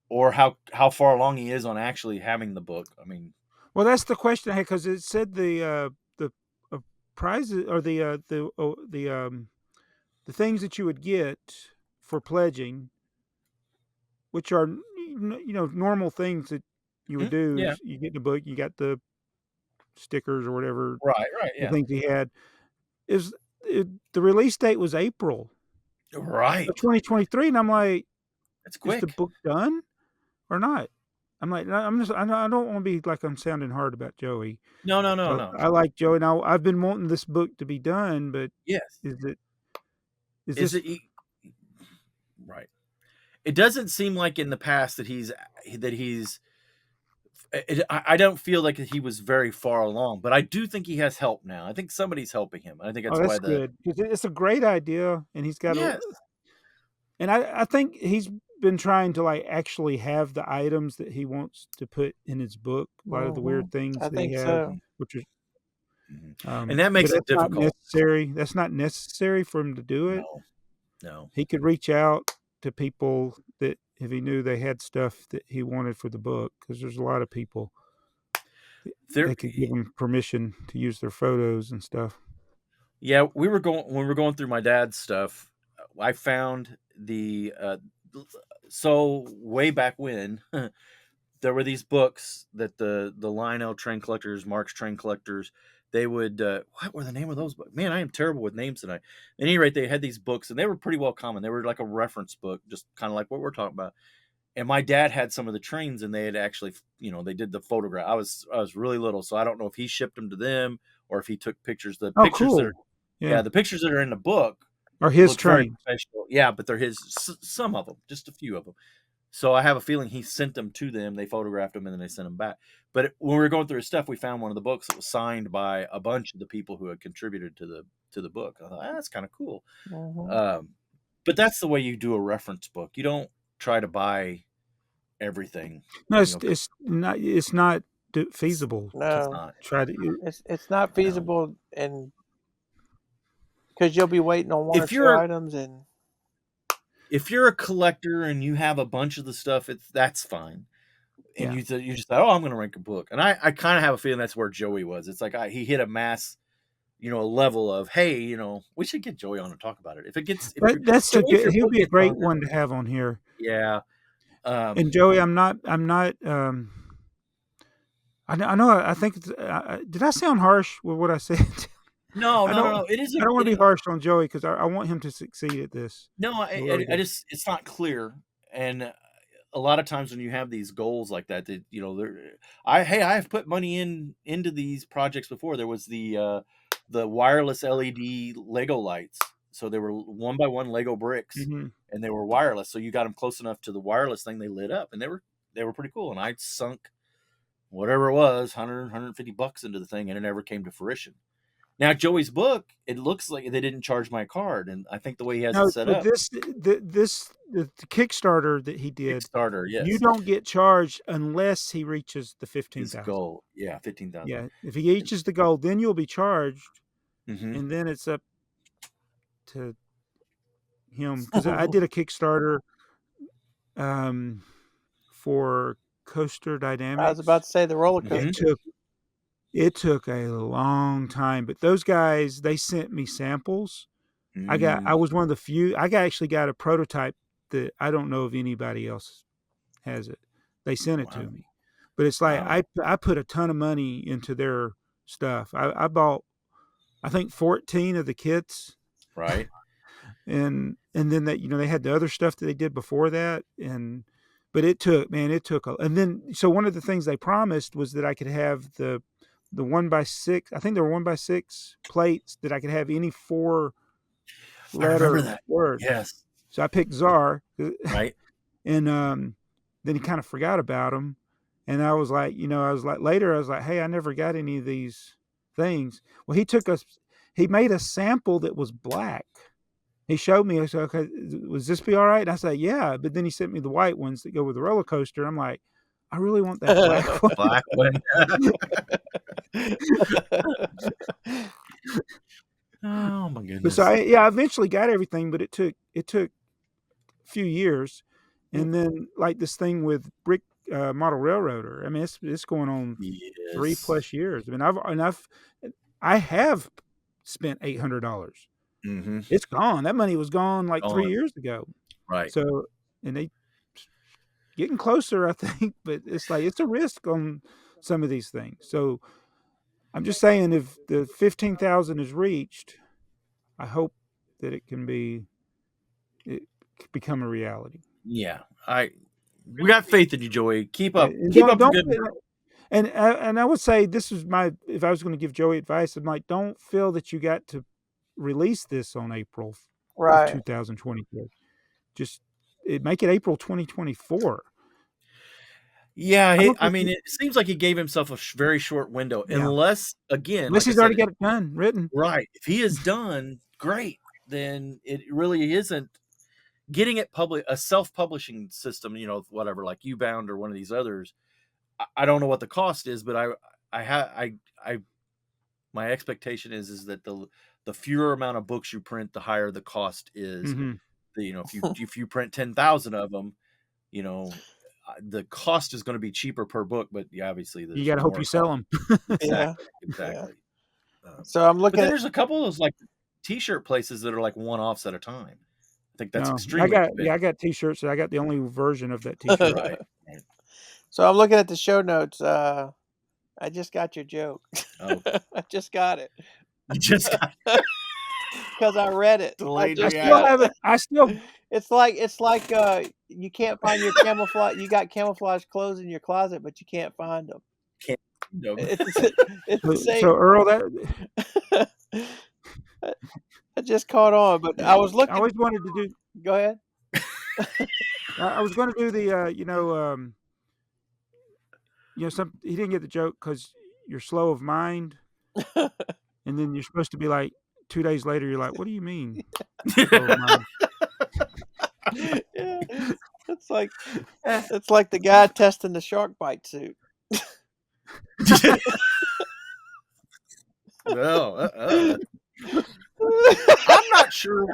or how far along he is on actually having the book. I mean, well, that's the question I had, because it said the prizes or the things that you would get for pledging, which are normal things that you would do. Yeah. You get the book, you got the stickers or whatever. Right. Yeah. The things he had. The release date was April. Right. 2023, and I'm like, it's quick. Is the book done or not? I'm like, I don't want to be like I'm sounding hard about Joey. No. I like Joey. Now I've been wanting this book to be done, but yes, is it right? It doesn't seem like in the past that he's. I don't feel like he was very far along, but I do think he has help now. I think somebody's helping him. I think that's why good. It's a great idea, and he's got and I think he's been trying to actually have the items that he wants to put in his book. A lot of the weird things that he has, which is, and that makes it difficult. That's not necessary for him to do it. No. He could reach out to people that if he knew they had stuff that he wanted for the book, because there's a lot of people that could give him permission to use their photos and stuff. Yeah, when we were going through my dad's stuff. I found so way back when there were these books that the Lionel train collectors, Mark's train collectors, they would what were the name of those books? Man, I am terrible with names tonight. At any rate, they had these books and they were pretty well common. They were like a reference book, just kind of like what we're talking about. And my dad had some of the trains and they had actually, they did the photograph. I was really little, so I don't know if he shipped them to them or if he took pictures. The Oh, pictures that cool. are the pictures that are in the book Or his look very train. professional. Yeah, but they're his. Some of them, just a few of them. So I have a feeling he sent them to them. They photographed them and then they sent them back. But when we were going through his stuff, we found one of the books that was signed by a bunch of the people who had contributed to the book. I thought that's kind of cool. Mhm. But that's the way you do a reference book. You don't try to buy everything. No, you it's know, it's not feasible to it's No, not. try to. it's not feasible, and because you'll be waiting on one or If two you're items, and if you're a collector and you have a bunch of the stuff, that's fine. And Yeah. you just thought, oh, I'm going to rank a book. And I kind of have a feeling that's where Joey was. It's like he hit a mass, a level of, hey, we should get Joey on and talk about it. If it gets, if your- That's a Joey, if good. your He'll book be a gets great on there, one to have on here. yeah. And Joey, I'm not. I know. I think. Did I sound harsh with what I said? No. It I isn't. don't want to be harsh on Joey because I want him to succeed at this. No, I really I do. just it's not clear, and a lot of times when you have these goals like that, I have put money into these projects before. There was the wireless LED Lego lights, so they were 1x1 Lego bricks, Mhm. and they were wireless. So you got them close enough to the wireless thing, they lit up, and they were pretty cool. And I sunk whatever it was, $150 into the thing, and it never came to fruition. Now Joey's book, it looks like they didn't charge my card, and I think the way he has it No, set but up, the Kickstarter that he did, Kickstarter, you yes, don't get charged unless he reaches the his 15,000. goal, yeah, 15,000. Yeah, if he reaches the goal, then you'll be charged, Mm-hmm. and then it's up to him. Because I did a Kickstarter for Coaster Dynamics. I was about to say the roller Mhm. coaster. It took a long time, but those guys, they sent me samples. I was one of the few. Actually got a prototype that I don't know if anybody else has it. They sent it to Wow. me, but it's like Wow. I put a ton of money into their stuff. I bought, I think 14 of the kits, Right. and then that they had the other stuff that they did before that, but it took and then so one of the things they promised was that I could have the 1x6. I think there were 1x6 plates that I could have any 4 I remember letter that. word. Yes. So I picked Czar, Right. and then he kind of forgot about them. And I was like, later I was like, hey, I never got any of these things. Well, he made a sample that was black. He showed me. I said, okay, was this be all right? And I said, yeah. But then he sent me the white ones that go with the roller coaster. I'm like, I really want that black one. Black one. Oh my But goodness. so I eventually got everything, but it took a few years. And then like this thing with Brick Model Railroader, I mean, it's going on 3+ years. I mean, I have spent $800. Mm-hmm. It's gone. That money was gone like 3 Gone. years ago. Right. So, and they getting closer, I think, but it's like it's a risk on some of these things. So I'm just saying, if the 15,000 is reached, I hope that it can become a reality. Yeah. We got faith in you, Joey. Keep up. And Keep up the good don't- work. and I would say this is if I was going to give Joey advice, I'm like, don't feel that you got to release this on April of Right. 2023. Just make it April 2024. Yeah, I mean, it seems like he gave himself a very short window, Yeah. unless like he's I already said, got it done, written. right. If he is done, great. Then it really isn't getting it a self-publishing system, whatever, like Ubound or one of these others. I don't know what the cost is, but my expectation is that the fewer amount of books you print, the higher the cost is. Mhm. If you print 10,000 of them, the cost is going to be cheaper per book, but obviously You got to hope you sell them. Exactly. So I'm But looking then at there's a couple of those, like T-shirt places that are like one-offs at a time. I think that's No, extremely I got T-shirts. I got the only version of that T-shirt. right. So I'm looking at the show notes. I just got your joke. Oh, I just got it I just got because I read it. delayed I reaction. still haven't. It's like you can't find your camouflage. You got camouflage clothes in your closet, but you can't find them. No. It's the same. So Earl, that I just caught on, but I was I looking. always wanted to do. Go ahead. I was going to do the he didn't get the joke because you're slow of mind, and then you're supposed to be like 2 days later. You're like, what do you mean? Slow of mind? Yeah, it's like the guy testing the shark bite suit. Well, I'm not sure.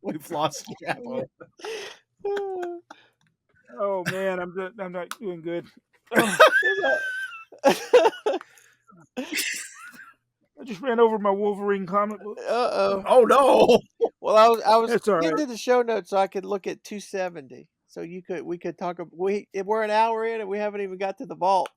We've lost Jabo. Oh man, I'm not doing good. I just ran over my Wolverine comic book. Oh no! Well, I was That's all getting right. to the show notes so I could look at 270. So we could talk. We're an hour in and we haven't even got to the vault.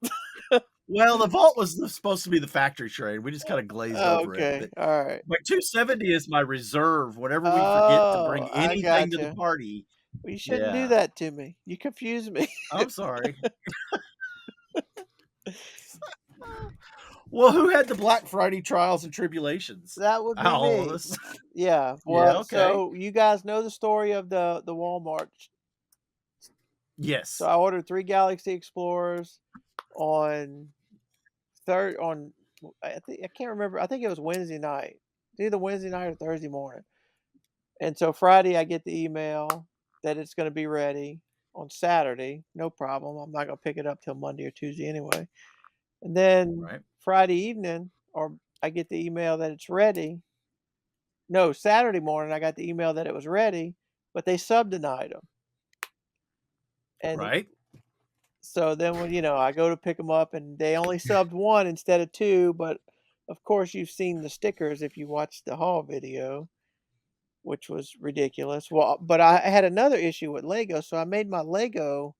Well, the vault was supposed to be the factory trade. We just kind of glazed over Okay, it. all right. But 270 is my reserve. Whenever we forget to bring I anything to gotcha. the party. Well, you shouldn't Yeah. do that to me. You confuse me. I'm sorry. Well, who had the Black Friday trials and tribulations? That would be All me. of us. Yeah. Well, okay. so you guys know the story of the Walmart. Yes. So I ordered 3 Galaxy Explorers on I can't remember. I think it was Wednesday night. It's either Wednesday night or Thursday morning. And so Friday I get the email that it's going to be ready on Saturday. No problem. I'm not going to pick it up till Monday or Tuesday anyway. And then Friday evening, or I get the email that it's ready. No, Saturday morning I got the email that it was ready, but they sub-denied them. And so then when I go to pick them up and they only subbed 1 instead of 2, but of course you've seen the stickers if you watched the haul video, which was ridiculous. Well, but I had another issue with Lego, so I made my Lego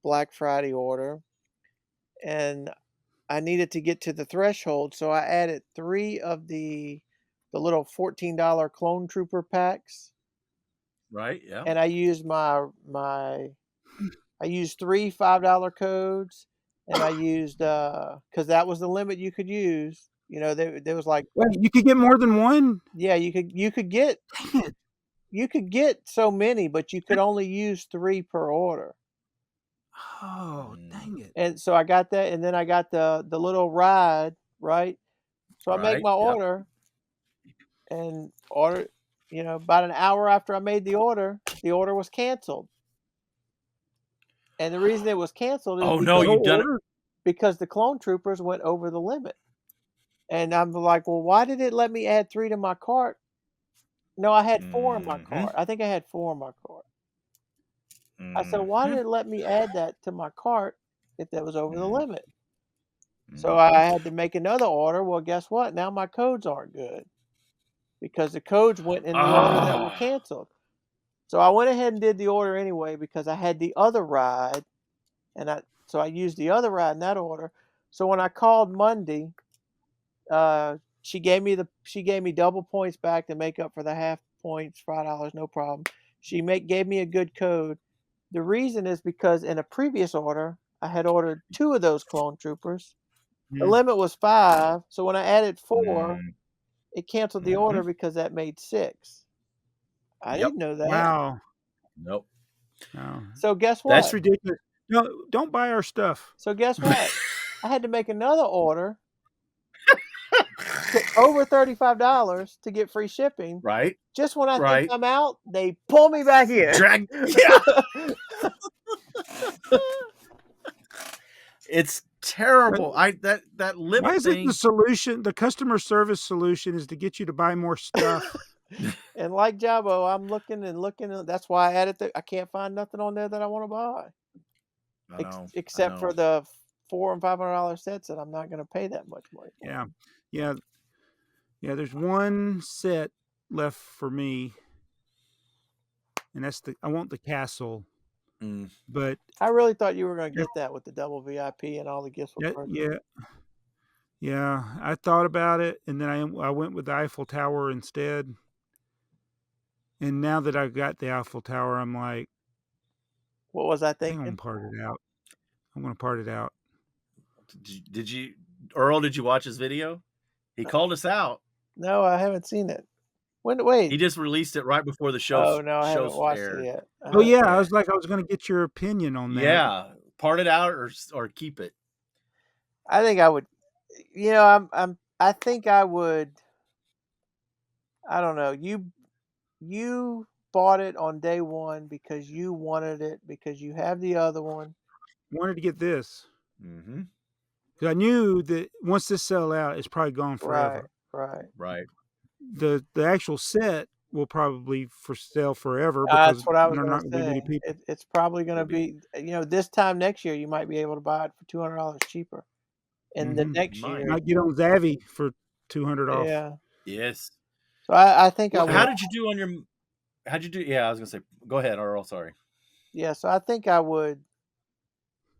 Black Friday order and I needed to get to the threshold, so I added 3 of the little $14 Clone Trooper packs. Right, yeah. And I used I used 3 $5 codes, and I used because that was the limit you could use. There was like, wait, you could get more than one. Yeah, you could get so many, but you could only use 3 per order. Oh, dang it! And so I got that, and then I got the little ride, right? So I make my order, and about an hour after I made the order was canceled. And the reason it was canceled is because the Clone Troopers went over the limit. And I'm like, well, why did it let me add 3 to my cart? No, I had 4 in my cart. I think I had 4 in my cart. I said, why did it let me add that to my cart if that was over the limit? So I had to make another order. Well, guess what? Now my codes aren't good because the codes went in the order that were canceled. So I went ahead and did the order anyway because I had the other ride, and so I used the other ride in that order. So when I called Monday, she gave me double points back to make up for the half points, $5, no problem. She gave me a good code. The reason is because in a previous order, I had ordered 2 of those Clone Troopers. The limit was 5, so when I added 4, it canceled the order because that made 6. I didn't know that. Wow. Nope. No. So guess what? That's ridiculous. No, don't buy our stuff. So guess what? I had to make another order over $35 to get free shipping. Right. Just when I think I'm out, they pull me back in. It's terrible. That limit Why is thing. it the solution? The customer service solution is to get you to buy more stuff. And like Jabo, I'm looking and looking. That's why I added I can't find nothing on there that I want to buy. Except for the $400 and $500 sets that I'm not going to pay that much money for. Yeah. There's one set left for me, and that's I want the castle. But I really thought you were going to get that with the double VIP and all the gifts. Yeah. I thought about it, and then I went with the Eiffel Tower instead. And now that I've got the Eiffel Tower, I'm like, what was I I'm thinking? going to part it out. Did you, Earl? Did you watch his video? He called us out. No, I haven't seen it. Wait. He just released it right before the show. Oh no, I haven't watched it yet. I was going to get your opinion on that. Yeah, part it out or keep it. I think I would. I think I would. I don't know. You bought it on day one because you wanted it because you have the other one. Wanted to get this. Mm-hmm. Because I knew that once this sell out, it's probably gone forever. Right. The actual set will probably sell forever because that's what I was not going going to to be say. many people. It's probably going to be. This time next year, you might be able to buy it for $200 cheaper. And the next year, you might get on Zavvy for $200 off. Yeah. Yes. So I think I would. How did you do on your? How'd you do? Yeah, I was going to say. Go ahead, Earl. Sorry. Yeah. So I think I would.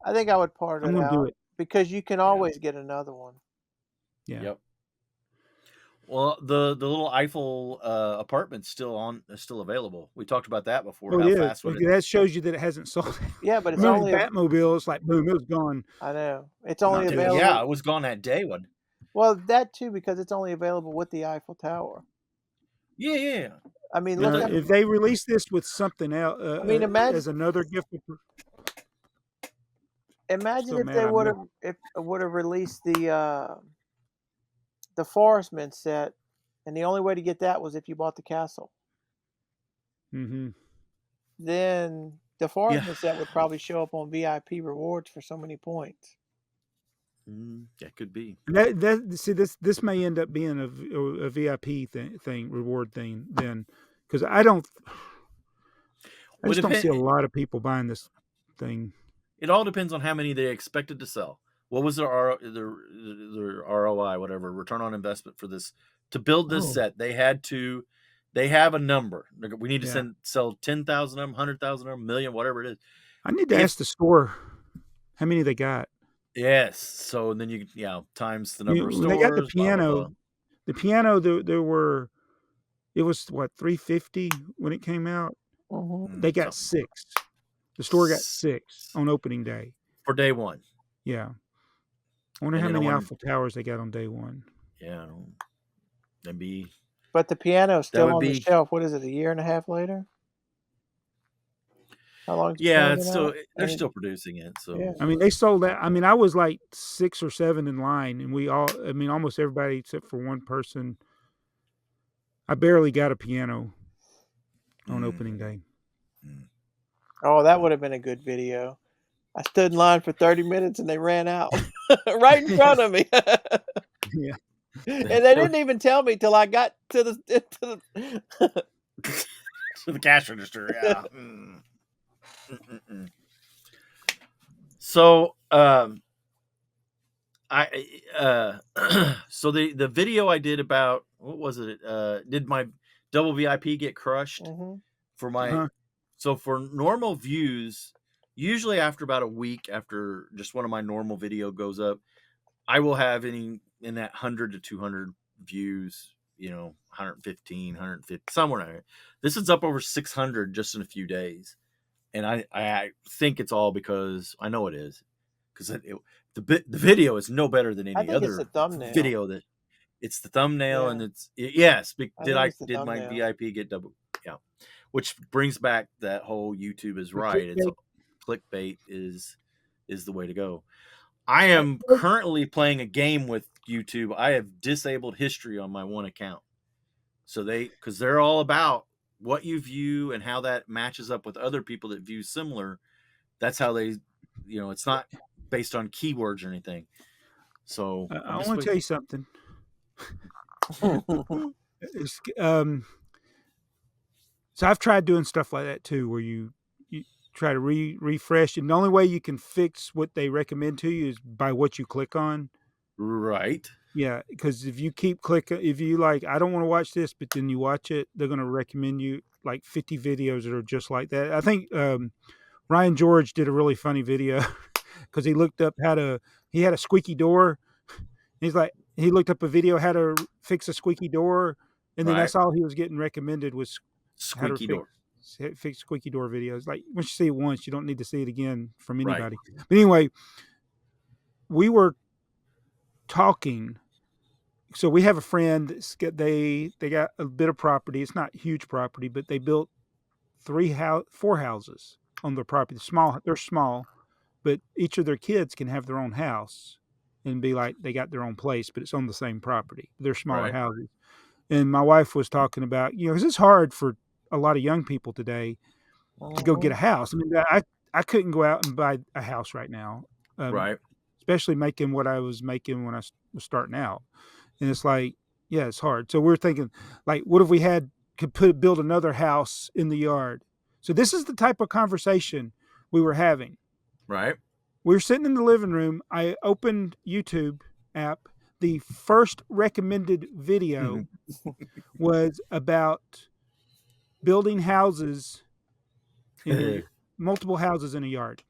I think I would part it out do it because you can always get another one. Yeah. Yep. Well, the little Eiffel apartment's still available. We talked about that before. Oh, how it fast is. That shows you that it hasn't sold. Yeah, but it's only Batmobile. It's like boom, it was gone. I know it's only available. Yeah, it was gone that day. One. Well, that too because it's only available with the Eiffel Tower. Yeah. I mean, if they release this with something else, imagine as another gift. Imagine if they would have released the Forestman set, and the only way to get that was if you bought the castle. Mm-hmm. Then the Forestman set would probably show up on VIP rewards for so many points. That could be. This may end up being a VIP thing, reward thing then, because I just don't see a lot of people buying this thing. It all depends on how many they expected to sell. What was their ROI, whatever, return on investment for this to build this set? They have a number. We need to sell 10,000 of them, 100,000 of them, 1,000,000, whatever it is. I need to ask the store how many they got. Yes. So then you times the number of stores. They got the piano. Blah, blah, blah. The piano, it was what, $350 when it came out. They got 6. The store got 6 on opening day for day one. Yeah. I wonder how many Eiffel Towers they got on day one. Yeah. That'd be. But the piano's still on the shelf. What is it? A year and a half later? How long? It's still they're still producing it. So I mean, they sold that. I mean, I was like 6 or 7 in line, and almost everybody except for one person. I barely got a piano on opening day. Oh, that would have been a good video. I stood in line for 30 minutes and they ran out right in front of me. Yeah. And they didn't even tell me till I got to the to the cash register. Yeah. So, so the video I did about, what was it? Did my double VIP get crushed for my? So for normal views, usually after about a week after just one of my normal video goes up, I will have in that 100 to 200 views, 115, 150, somewhere in there. This is up over 600 just in a few days. And I think it's all because I know it is, because the video is no better than any other video. That it's the thumbnail, and it's yes. Did my VIP get double? Yeah, which brings back that whole YouTube is right. It's clickbait is the way to go. I am currently playing a game with YouTube. I have disabled history on my one account, so because they're all about what you view and how that matches up with other people that view similar. That's how they, it's not based on keywords or anything. So I want to tell you something. So I've tried doing stuff like that too, where you try to refresh. And the only way you can fix what they recommend to you is by what you click on. Right. Yeah, because if you keep clicking, if you like, I don't want to watch this, but then you watch it, they're going to recommend you like 50 videos that are just like that. I think Ryan George did a really funny video because he looked up he had a squeaky door. He's like, he looked up a video how to fix a squeaky door, and then Right. that's all he was getting recommended was how to Squeaky door. fix squeaky door videos. Like once you see it once, you don't need to see it again from Right. anybody. But anyway, we were talking. So we have a friend. They got a bit of property. It's not huge property, but they built 4 houses on their property. They're small, but each of their kids can have their own house and be like they got their own place, but it's on the same property. They're smaller Right. houses. And my wife was talking about, because it's hard for a lot of young people today to go get a house. I mean, I couldn't go out and buy a house right now, Right. especially making what I was making when I was starting out. And it's like, yeah, it's hard. So we're thinking, like, what if we could build another house in the yard? So this is the type of conversation we were having. Right. We were sitting in the living room. I opened YouTube app. The first recommended video was about building houses, multiple houses in a yard.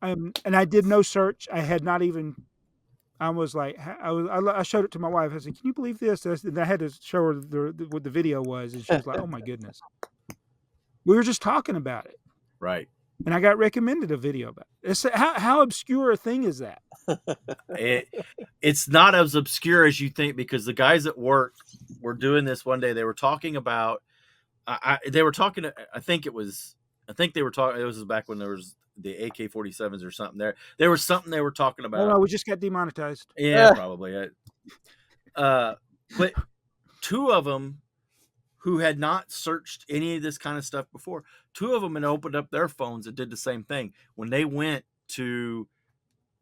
And I did no search. I had not even. I was like, I showed it to my wife. I said, "Can you believe this?" And I had to show her what the video was, and she was like, "Oh my goodness." We were just talking about it, Right. and I got recommended a video about it. It's, how obscure a thing is that? It's not as obscure as you think, because the guys at work were doing this one day. They were talking about. They were talking. I think they were talking. It was back when there was the AK-47s or something. There was something they were talking about. No, we just got demonetized. Yeah, probably. But 2 of them who had not searched any of this kind of stuff before, 2 of them had opened up their phones and did the same thing. When they went to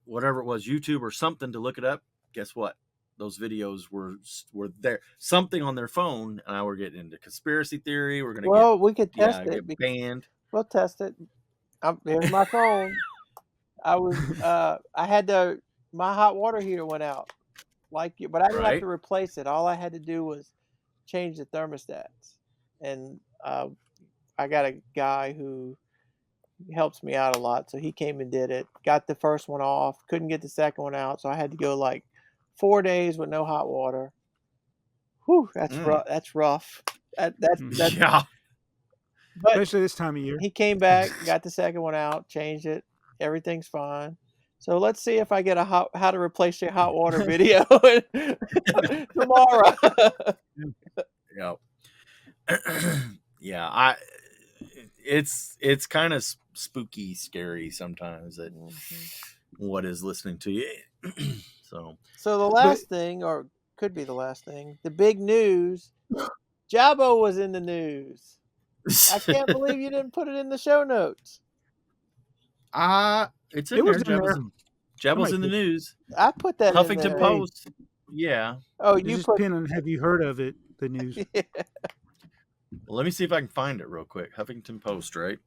whatever it was, YouTube or something, to look it up, guess what? Those videos were there. Something on their phone, and now we're getting into conspiracy theory. We're gonna we could test it. get banned. We'll test it. Here's my phone. I had my hot water heater went out, but I didn't have to replace it. All I had to do was change the thermostats, and I got a guy who helps me out a lot, so he came and did it. Got the first one off, couldn't get the second one out, so I had to go like 4 days with no hot water. Whew, that's rough. That's rough. That's Yeah. But especially this time of year. he came back, got the second one out, changed it. Everything's fine. So let's see if I get how to replace your hot water video tomorrow. Yeah. Yeah. It's kind of spooky, scary sometimes that what is listening to you. So the last thing, or could be the last thing, the big news. Jabbo was in the news. I can't believe you didn't put it in the show notes. It's in there. Jabbo's in the news. I put that Huffington in there. Post. Yeah. Oh, you put on, have you heard of it? The news. Yeah. Well, let me see if I can find it real quick. Huffington Post, right?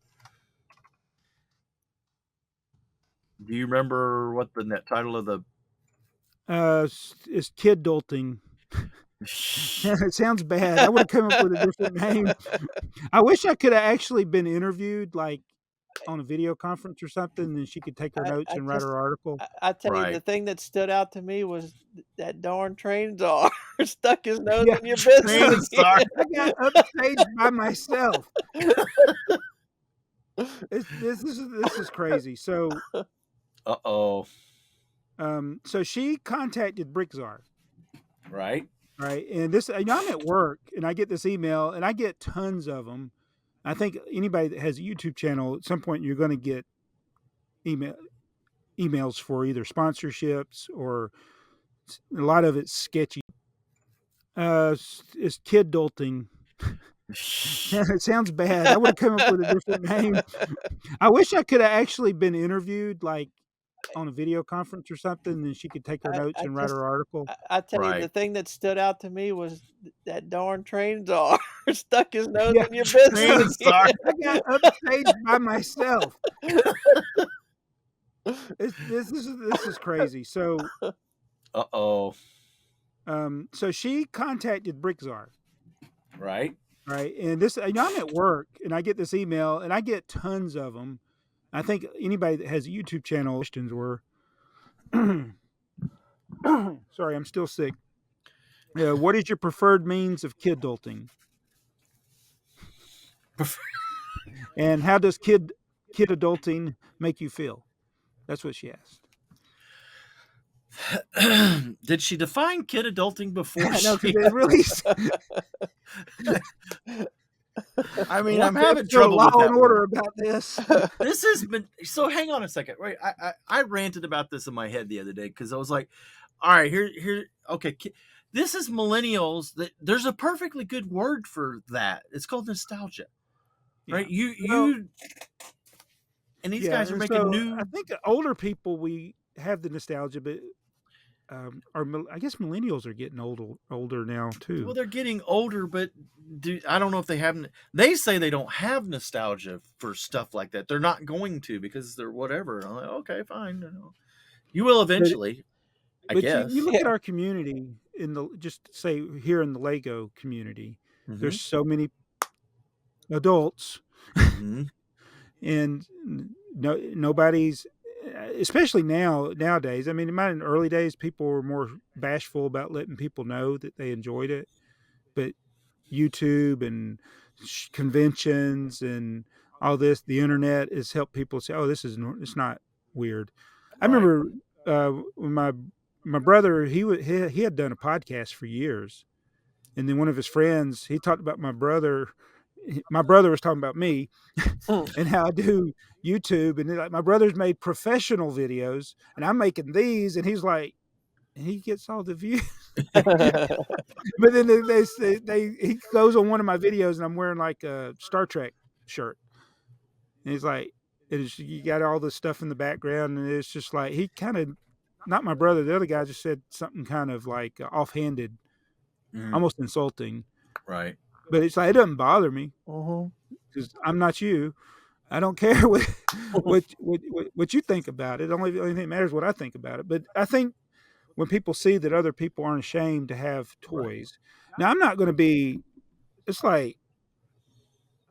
Do you remember what the net title of the? It's kid dolting. It sounds bad. I would have come up with a different name. I wish I could have actually been interviewed, like on a video conference or something, and she could take her notes and write her article. I tell you, the thing that stood out to me was that darn train czar stuck his nose in your business. I got upstaged by myself. This is crazy. So, so she contacted BrickTsar. Right. And this, I'm at work, and I get this email, and I get tons of them. I think anybody that has a YouTube channel, at some point, you're going to get emails for either sponsorships or a lot of it's sketchy. It's kid dolting. It sounds bad. I would have come up with a different name. I wish I could have actually been interviewed, like on a video conference or something, and she could take her notes and write her article. I tell you, the thing that stood out to me was that darn train czar stuck his nose Yeah. in your business. Man, sorry. I got upstaged by myself. This is crazy. So, Uh-oh. so she contacted BrickTsar, Right? right? And this, I'm at work, and I get this email, and I get tons of them. I think anybody that has a YouTube channel, questions were, sorry, I'm still sick. What is your preferred means of kid adulting? And how does kid adulting make you feel? That's what she asked. Did she define kid adulting before? No, because it really. I mean, I'm having trouble Law with that and order word. about this. This has been so. Hang on a second, right? I ranted about this in my head the other day because I was like, "All right, here, okay, this is millennials. That there's a perfectly good word for that. It's called nostalgia, right? You, and these guys are making new. I think older people we have the nostalgia, but I guess millennials are getting older now too. Well, they're getting older, but I don't know if they haven't. They say they don't have nostalgia for stuff like that. They're not going to because they're whatever. And I'm like, okay, fine. You will eventually, I guess. You look at our community just say here in the Lego community. Mm-hmm. There's so many adults, Mm-hmm. and nobody's. Especially nowadays. I mean, in the early days, people were more bashful about letting people know that they enjoyed it. But YouTube and conventions and all this, the internet has helped people say, "Oh, it's not weird." I remember when my brother he had done a podcast for years, and then one of his friends he talked about my brother. My brother was talking about me and how I do YouTube, and like my brother's made professional videos, and I'm making these, and he's like, and he gets all the views. But then he goes on one of my videos, and I'm wearing like a Star Trek shirt, and he's like, you got all this stuff in the background, and it's just like he kind of, not my brother, the other guy just said something kind of like offhanded, almost insulting, right? But it's like it doesn't bother me because I'm not you. I don't care what you think about it. The only thing that matters is what I think about it. But I think when people see that other people aren't ashamed to have toys, now I'm not going to be. It's like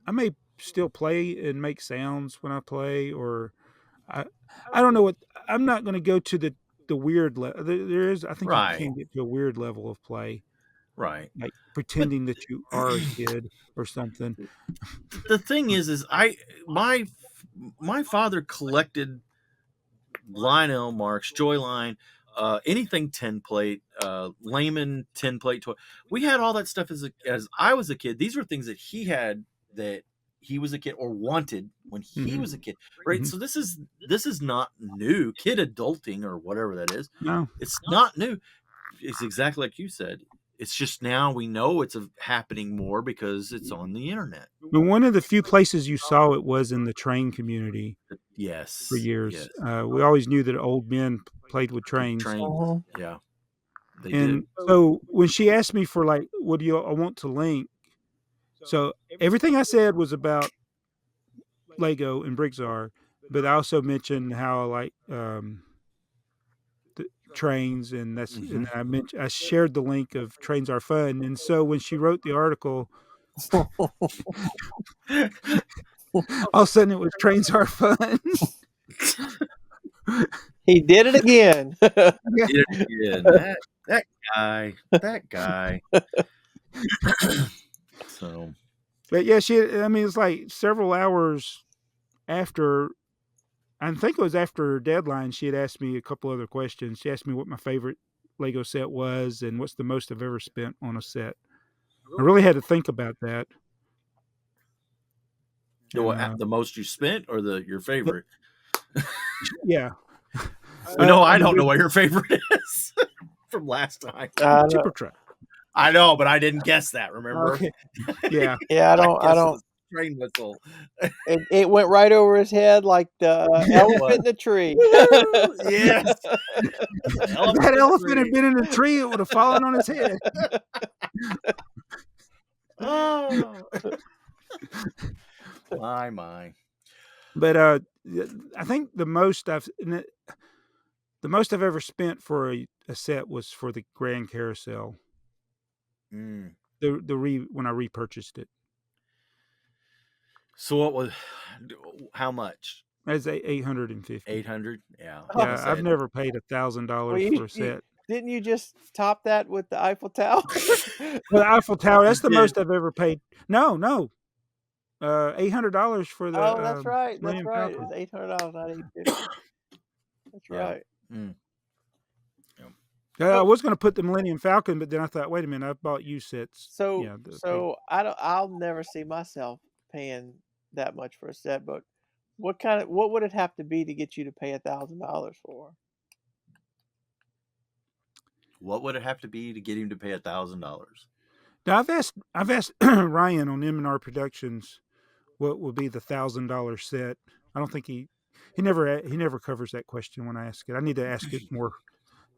I may still play and make sounds when I play, or I don't know what. I'm not going to go to the weird level. There is, I think, you can get to a weird level of play. Right. Like pretending that you are a kid or something. The thing is my father collected Lionel marks, Joyline, anything 10 plate, Layman 10 plate toy. We had all that stuff as I was a kid. These were things that he had that he was a kid or wanted when he was a kid. Right. So this is not new. Kid adulting or whatever that is. No. It's not new. It's exactly like you said. It's just now we know it's happening more because it's on the internet. But one of the few places you saw it was in the train community. Yes. For years. Yes. We always knew that old men played with trains. Yeah. They did. So when she asked me for like, what do I want to link? So everything I said was about Lego and BrickTsar, but I also mentioned how I like trains, and that's and I shared the link of Trains Are Fun. And so when she wrote the article, all of a sudden it was Trains Are Fun. He did it again. That guy. So, but yeah, it's like several hours after. I think it was after her deadline, she had asked me a couple other questions. She asked me what my favorite Lego set was and what's the most I've ever spent on a set. I really had to think about that. The most you spent or your favorite? Yeah. No, I don't know what your favorite is from last time. Chipper truck. I know, but I didn't guess that, remember? Okay. Yeah. Yeah, I don't. Train whistle. It went right over his head like the elephant in the tree. Yes. If that elephant had been in a tree, it would have fallen on his head. Oh, my. But I think the most I've ever spent for a set was for the Grand Carousel. Mm. When I repurchased it. So how much? That's $850. 800? Yeah. Yeah, I've never paid $1,000 for a set. Didn't you just top that with the Eiffel Tower? Well, the Eiffel Tower, that's the did. most I've ever paid. No. $800 for the Oh, that's right. That's Millennium right. Falcon. It's $800, not $850. That's right. Mm. I was going to put the Millennium Falcon, but then I thought, wait a minute, I've bought used sets. So, Yeah, I'll never see myself paying that much for a set. But what would it have to be to get you to pay $1,000 for? What would it have to be to get him to pay $1,000? Now I've asked Ryan on M&R Productions what would be the $1,000 set. I don't think he never covers that question when I ask it. I need to ask it more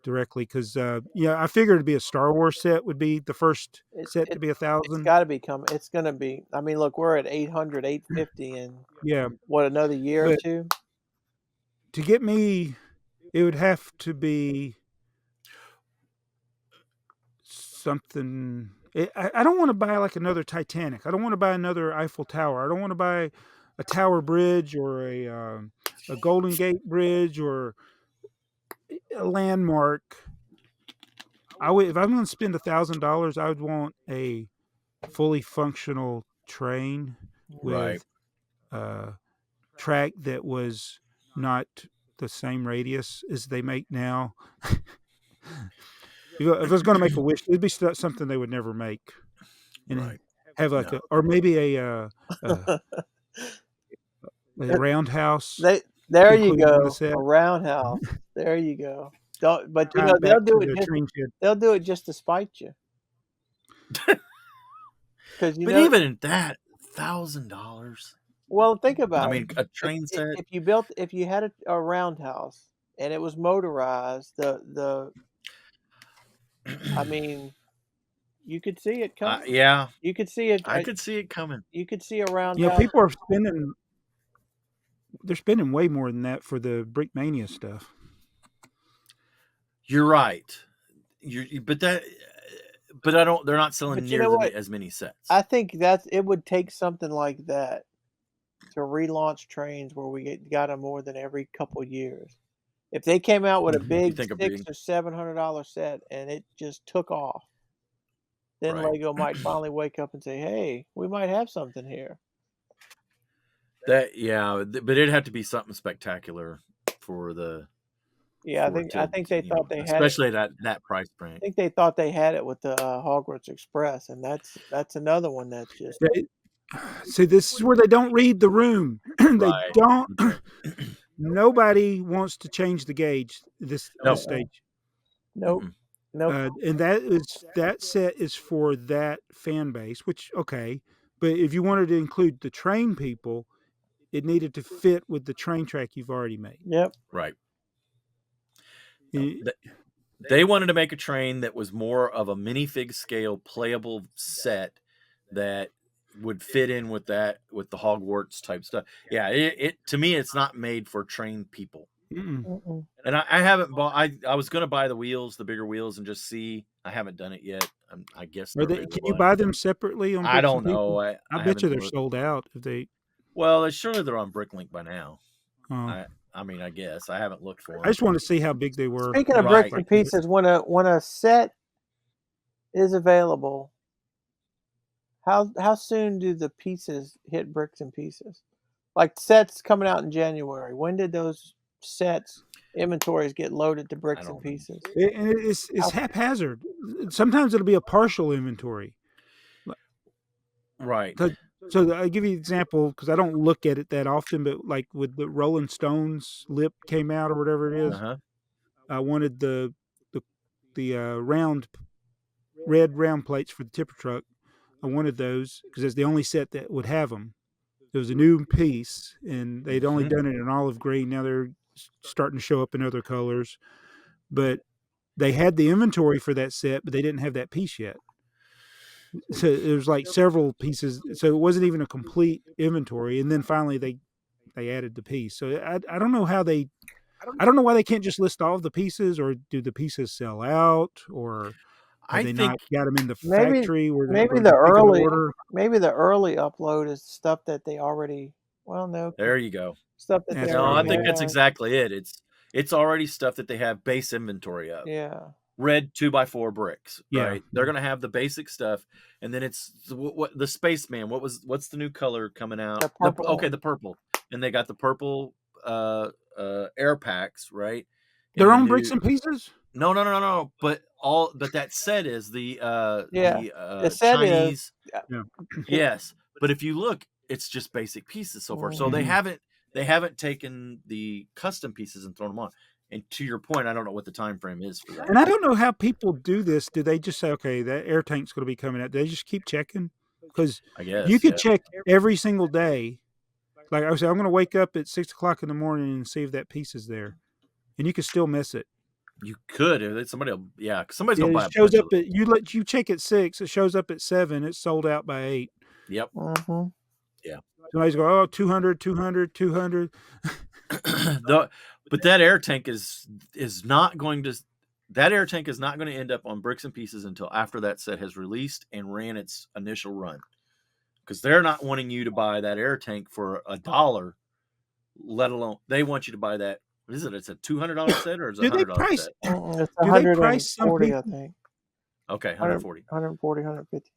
directly because I figured it'd be a Star Wars set would be the first set to be $1,000. It's got to be It's going to be. I mean, look, we're at 800, 850 in what, another year or two? To get me, it would have to be something. I don't want to buy like another Titanic. I don't want to buy another Eiffel Tower. I don't want to buy a Tower Bridge or a Golden Gate Bridge or a landmark. If I'm going to spend $1,000, I would want a fully functional train with track that was not the same radius as they make now. If I was going to make a wish, it'd be something they would never make, and have like or maybe a roundhouse. There you go, a roundhouse. There you go. But they'll do it. They'll do it just to spite you. But even that $1,000. Well, think about it. I mean, a train set. If you had a roundhouse and it was motorized, I mean, you could see it coming. Yeah, you could see it. I could see it coming. You could see a roundhouse. People are spending. They're spending way more than that for the Brickmania stuff. You're right. But I don't. They're not selling near as many sets. I think it would take something like that to relaunch trains where we got them more than every couple years. If they came out with a big $600 or $700 set and it just took off, then Lego might finally wake up and say, "Hey, we might have something here." But it'd have to be something spectacular for the. Yeah, I think they thought they had, especially that price point. I think they thought they had it with the Hogwarts Express, and that's another one that's just. See, this is where they don't read the room. They don't. Nobody wants to change the gauge this stage. Nope. And that set is for that fan base, which okay, but if you wanted to include the train people, it needed to fit with the train track you've already made. Yep. Right. They wanted to make a train that was more of a minifig scale playable set that would fit in with the Hogwarts type stuff. Yeah, it to me it's not made for trained people. Mm-mm. And I haven't bought. I was going to buy the bigger wheels, and just see. I haven't done it yet. I guess. Can you buy them separately on? I don't know. I bet you they're sold out if they. Well, surely they're on BrickLink by now. Oh. I mean, I guess I haven't looked for them. I just want to see how big they were. Speaking of bricks and pieces, when a set is available, how soon do the pieces hit bricks and pieces? Like sets coming out in January. When did those sets inventories get loaded to bricks and pieces? It's haphazard. Sometimes it'll be a partial inventory. Right. So I'll give you an example because I don't look at it that often, but like with the Rolling Stones lip came out or whatever it is, I wanted the red round plates for the tipper truck. I wanted those because it's the only set that would have them. It was a new piece, and they'd only done it in olive green. Now they're starting to show up in other colors, but they had the inventory for that set, but they didn't have that piece yet. So there's like several pieces. So it wasn't even a complete inventory. And then finally they added the piece. So I don't know how I don't know why they can't just list all of the pieces, or do the pieces sell out, or have I they think not got them in the Maybe factory where maybe they the pick an early order? maybe the early upload is stuff that they already. Well, no, there you go. stuff that they That's No, I already think that's have. exactly it. It's already stuff that they have base inventory of. Yeah. Red 2x4 bricks, Yeah. right? They're gonna have the basic stuff, and then it's what the spaceman. What's the new color coming out? The purple. The purple, and they got the purple air packs, right? Their And the own new bricks and pieces? no. But that set is Yeah. The set is. Chinese. Yeah. Yes, but if you look, it's just basic pieces so far. So they haven't taken the custom pieces and thrown them on. And to your point, I don't know what the time frame is for that. And I don't know how people do this. Do they just say, okay, that air tank's going to be coming out? Do they just keep checking? Because I guess you could check every single day. Like I was saying, I'm going to wake up at 6 o'clock in the morning and see if that piece is there, and you can still miss it. You could. Somebody's gonna buy It a shows bunch up at you check at 6. It shows up at 7. It's sold out by 8. Yep. Mm-hmm. Yeah. Somebody's go, 200, 200, 200. But that air tank is not going to end up on Bricks and Pieces until after that set has released and ran its initial run, because they're not wanting you to buy that air tank for $1, let alone they want you to buy that. What is it? It's a $200 set, or is it a $100 set? It's Do they price some 140, people? I think. Okay, 140. 140, 150.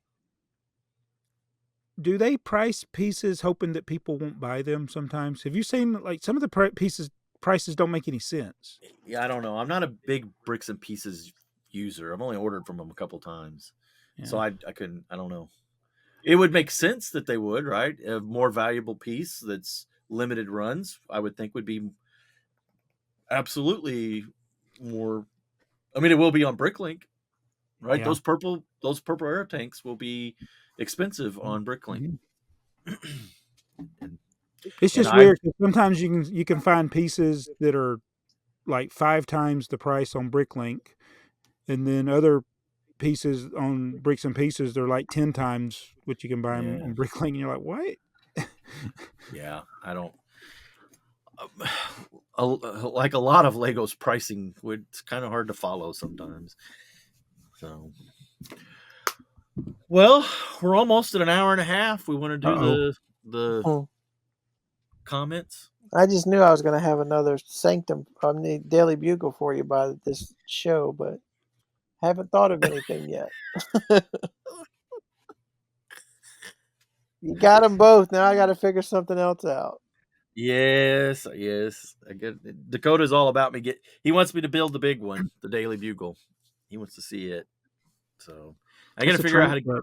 Do they price pieces hoping that people won't buy them sometimes? Have you seen like some of the prices don't make any sense? Yeah, I don't know. I'm not a big Bricks and Pieces user. I've only ordered from them a couple times. Yeah. So I don't know. It would make sense that they would, right? A more valuable piece that's limited runs, I would think would be absolutely more. I mean, it will be on BrickLink, right? Yeah. Those purple air tanks will be expensive on BrickLink. It's just weird. Sometimes you can find pieces that are like 5 times the price on BrickLink, and then other pieces on Bricks and Pieces they're like 10 times what you can buy them on BrickLink. And you're like, what? Yeah, I don't. Like a lot of Legos pricing, it's kind of hard to follow sometimes. So, well, we're almost at an hour and a half. We want to do the comments. I just knew I was going to have another Daily Bugle for you by this show, but haven't thought of anything yet. You got them both. Now I got to figure something else out. Yes. I get Dakota's all about me. He wants me to build the big one, the Daily Bugle. He wants to see it. So I got to figure out how to.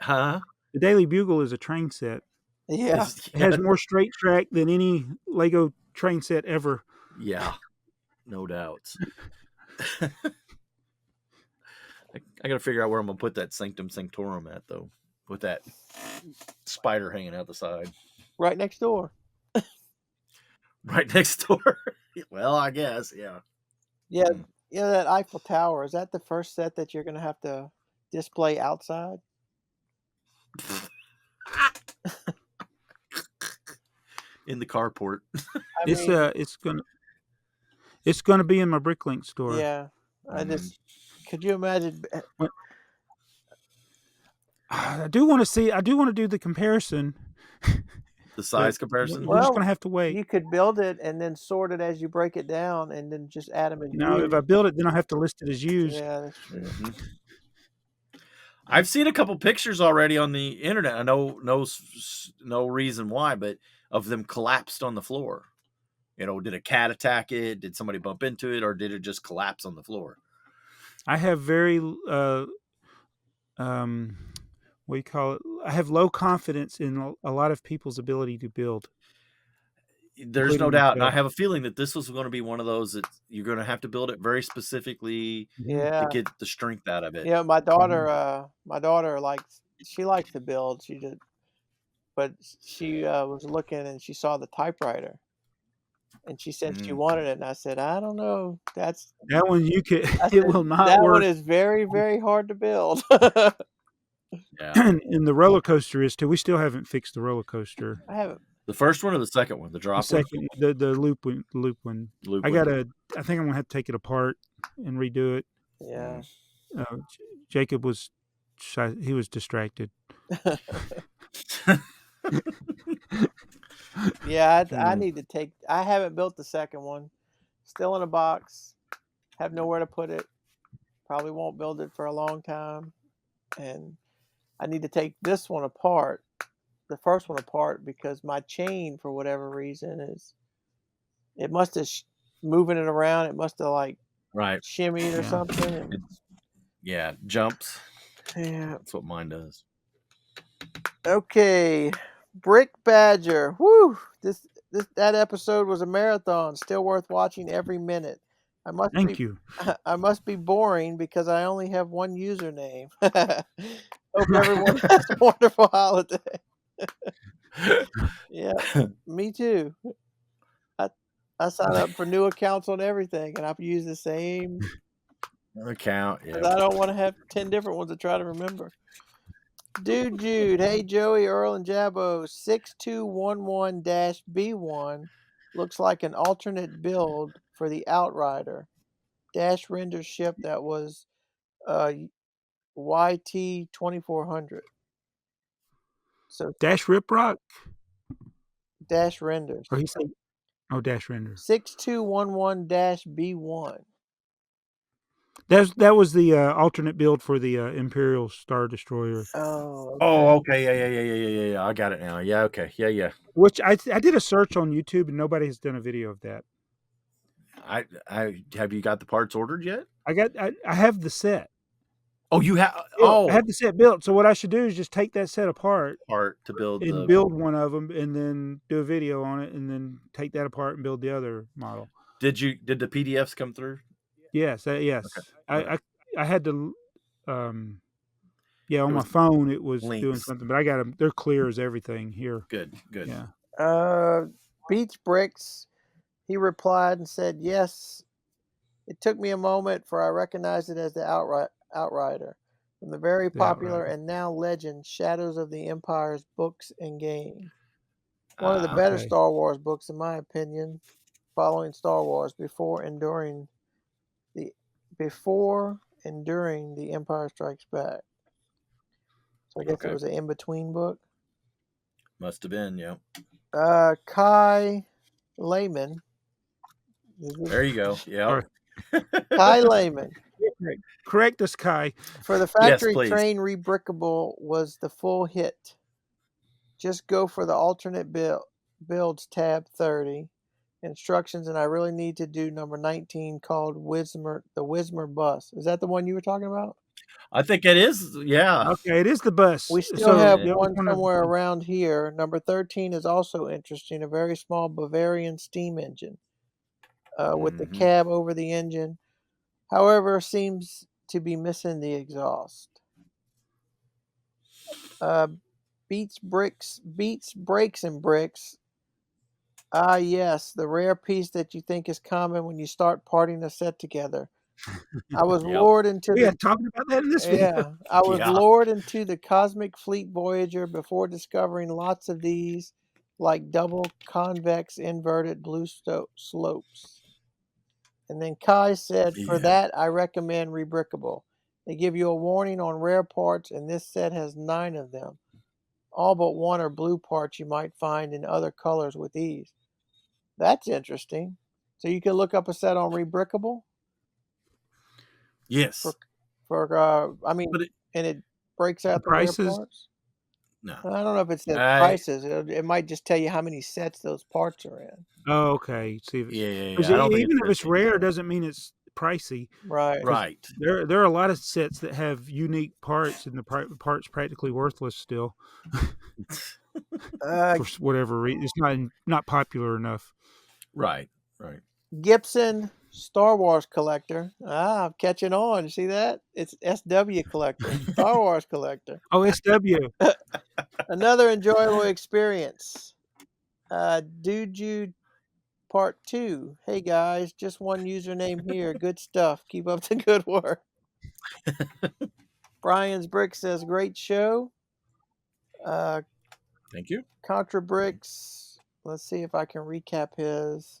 Huh? The Daily Bugle is a train set. Yeah. It has more straight track than any Lego train set ever. Yeah, no doubts. I got to figure out where I'm going to put that Sanctum Sanctorum at, though, with that spider hanging out the side. Right next door. Right next door. Well, I guess, yeah. Yeah, that Eiffel Tower, is that the first set that you're going to have to display outside? In the carport. It's gonna be in my BrickLink store. Yeah, could you imagine? I do want to do the comparison. The size comparison. We're just gonna have to wait. You could build it and then sort it as you break it down, and then just add them in. No, if I build it, then I'll have to list it as used. Yeah, that's true. Mm-hmm. I've seen a couple pictures already on the internet. I know no reason why, but of them collapsed on the floor. Did a cat attack it? Did somebody bump into it, or did it just collapse on the floor? I have very what do you call it? I have low confidence in a lot of people's ability to build. There's no doubt. And I have a feeling that this was going to be one of those that you're going to have to build it very specifically to get the strength out of it. Yeah, my daughter she likes to build. She did, but she was looking and she saw the typewriter, and she said she wanted it, and I said, I don't know. That one you could. It will not that work. That one is very, very hard to build. Yeah. And the roller coaster is too. We still haven't fixed the roller coaster. I haven't. The first one or the second one? The The drop one? second, the loop one. Loop I one? I think I'm gonna have to take it apart and redo it. Yeah. Jacob was shy, he was distracted. Yeah, I need to take. I haven't built the second one. Still in a box. Have nowhere to put it. Probably won't build it for a long time. And I need to take this one apart, the first one apart, because my chain, for whatever reason, it must have moving it around. It must have like Right. shimmied or Yeah. something. And, Yeah, jumps. yeah. That's what mine does. Okay, Brick Badger. Woo! That episode was a marathon. Still worth watching every minute. Thank you. I must be boring because I only have one username. Hope everyone has a wonderful holiday. Yeah, me too. I sign up for new accounts on everything, and I use the same Account. because Yeah. I don't want to have 10 different ones to try to remember. Dude Jude, hey Joey, Earl, and Jabbo, 6211-B1 looks like an alternate build for the Outrider dash render ship that was YT 2400. So Dash Riprock? dash renders. Or he said, oh, Dash Render. 6211-B1. That was the alternate build for the Imperial Star Destroyer. Oh, Oh, okay. Yeah. I got it now. Yeah, okay. Yeah. Which I did a search on YouTube and nobody has done a video of that. I have you got the parts ordered yet? I have the set. Oh, you have. I have the set built. So what I should do is just take that set apart part to build and build one of them, and then do a video on it, and then take that apart and build the other model. Did the PDFs come through? Yes, yes. Okay. I had to, on my phone it was links. doing something, but I got them. They're clear as everything here. Good. Yeah. Beach Bricks. He replied and said, "Yes, it took me a moment, for I recognized it as the Outrider from the very popular and now legend Shadows of the Empire's books and game. One of the better Star Wars books, in my opinion, following Star Wars before and during the Empire Strikes Back. So I guess it was an in-between book. Must have been, yeah. Kai Lehman. There you go. Yeah. Kai Lehman. Correct us, Kai. For the factory train, rebrickable was the full hit. Just go for the alternate builds tab 30. Instructions, and I really need to do number 19 called the Wismer bus. Is that the one you were talking about? I think it is. Yeah. Okay, it is the bus. We still have one somewhere around here. Number 13 is also interesting. A very small Bavarian steam engine with the cab over the engine. However, seems to be missing the exhaust. Beats, Brakes, and Bricks. Ah, yes, the rare piece that you think is common when you start parting a set together. I was lured into talking about that in this video. Yeah, I was lured into the Cosmic Fleet Voyager before discovering lots of these, like double convex inverted blue slopes. And then Kai said, for that, I recommend Rebrickable. They give you a warning on rare parts, and this set has 9 of them. All but 1 are blue parts you might find in other colors with ease. That's interesting. So you can look up a set on Rebrickable? Yes. And it breaks out the prices? rare parts? No. I don't know if it says prices. It might just tell you how many sets those parts are in. Oh, okay. See if even if it's rare, doesn't mean it's pricey. Right. There are a lot of sets that have unique parts, and the parts practically worthless still. For whatever reason, it's not popular enough. Right. Gibson Star Wars collector. I'm catching on. You see that? It's SW collector. Star Wars collector. Oh, SW. Another enjoyable experience. Dude Jude Part 2. Hey guys, just one username here. Good stuff. Keep up the good work. Brian's Brick says, great show. Thank you. Contra Bricks. Let's see if I can recap his.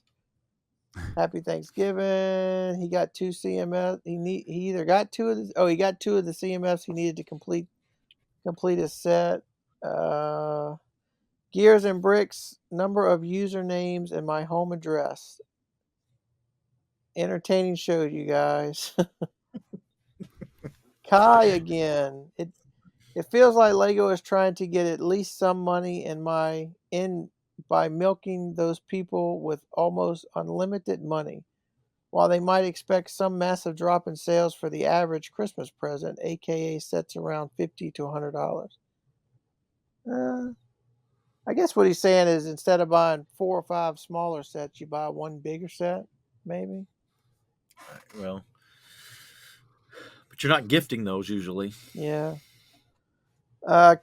Happy Thanksgiving. He got 2 CMS. He either got 2 of the. He got 2 of the CMFs he needed to complete his set. Gears and Bricks. Number of usernames and my home address. Entertaining show, you guys. Kai again. It feels like Lego is trying to get at least some money in by milking those people with almost unlimited money. While they might expect some massive drop in sales for the average Christmas present, aka sets around $50 to $100. I guess what he's saying is instead of buying 4 or 5 smaller sets, you buy one bigger set, maybe. Well, but you're not gifting those usually. Yeah.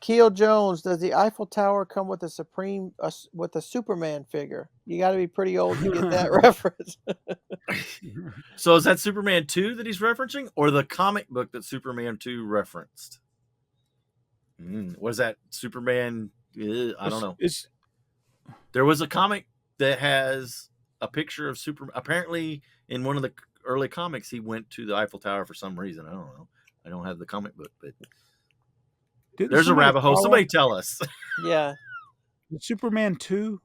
Keel Jones, does the Eiffel Tower come with a Superman figure? You got to be pretty old to get that reference. So is that Superman 2 that he's referencing, or the comic book that Superman 2 referenced? Was that Superman? I don't know. There was a comic that has a picture of Superman. Apparently, in one of the early comics, he went to the Eiffel Tower for some reason. I don't know. I don't have the comic book, but there's a rabbit hole. Somebody tell us. Yeah. Superman 2?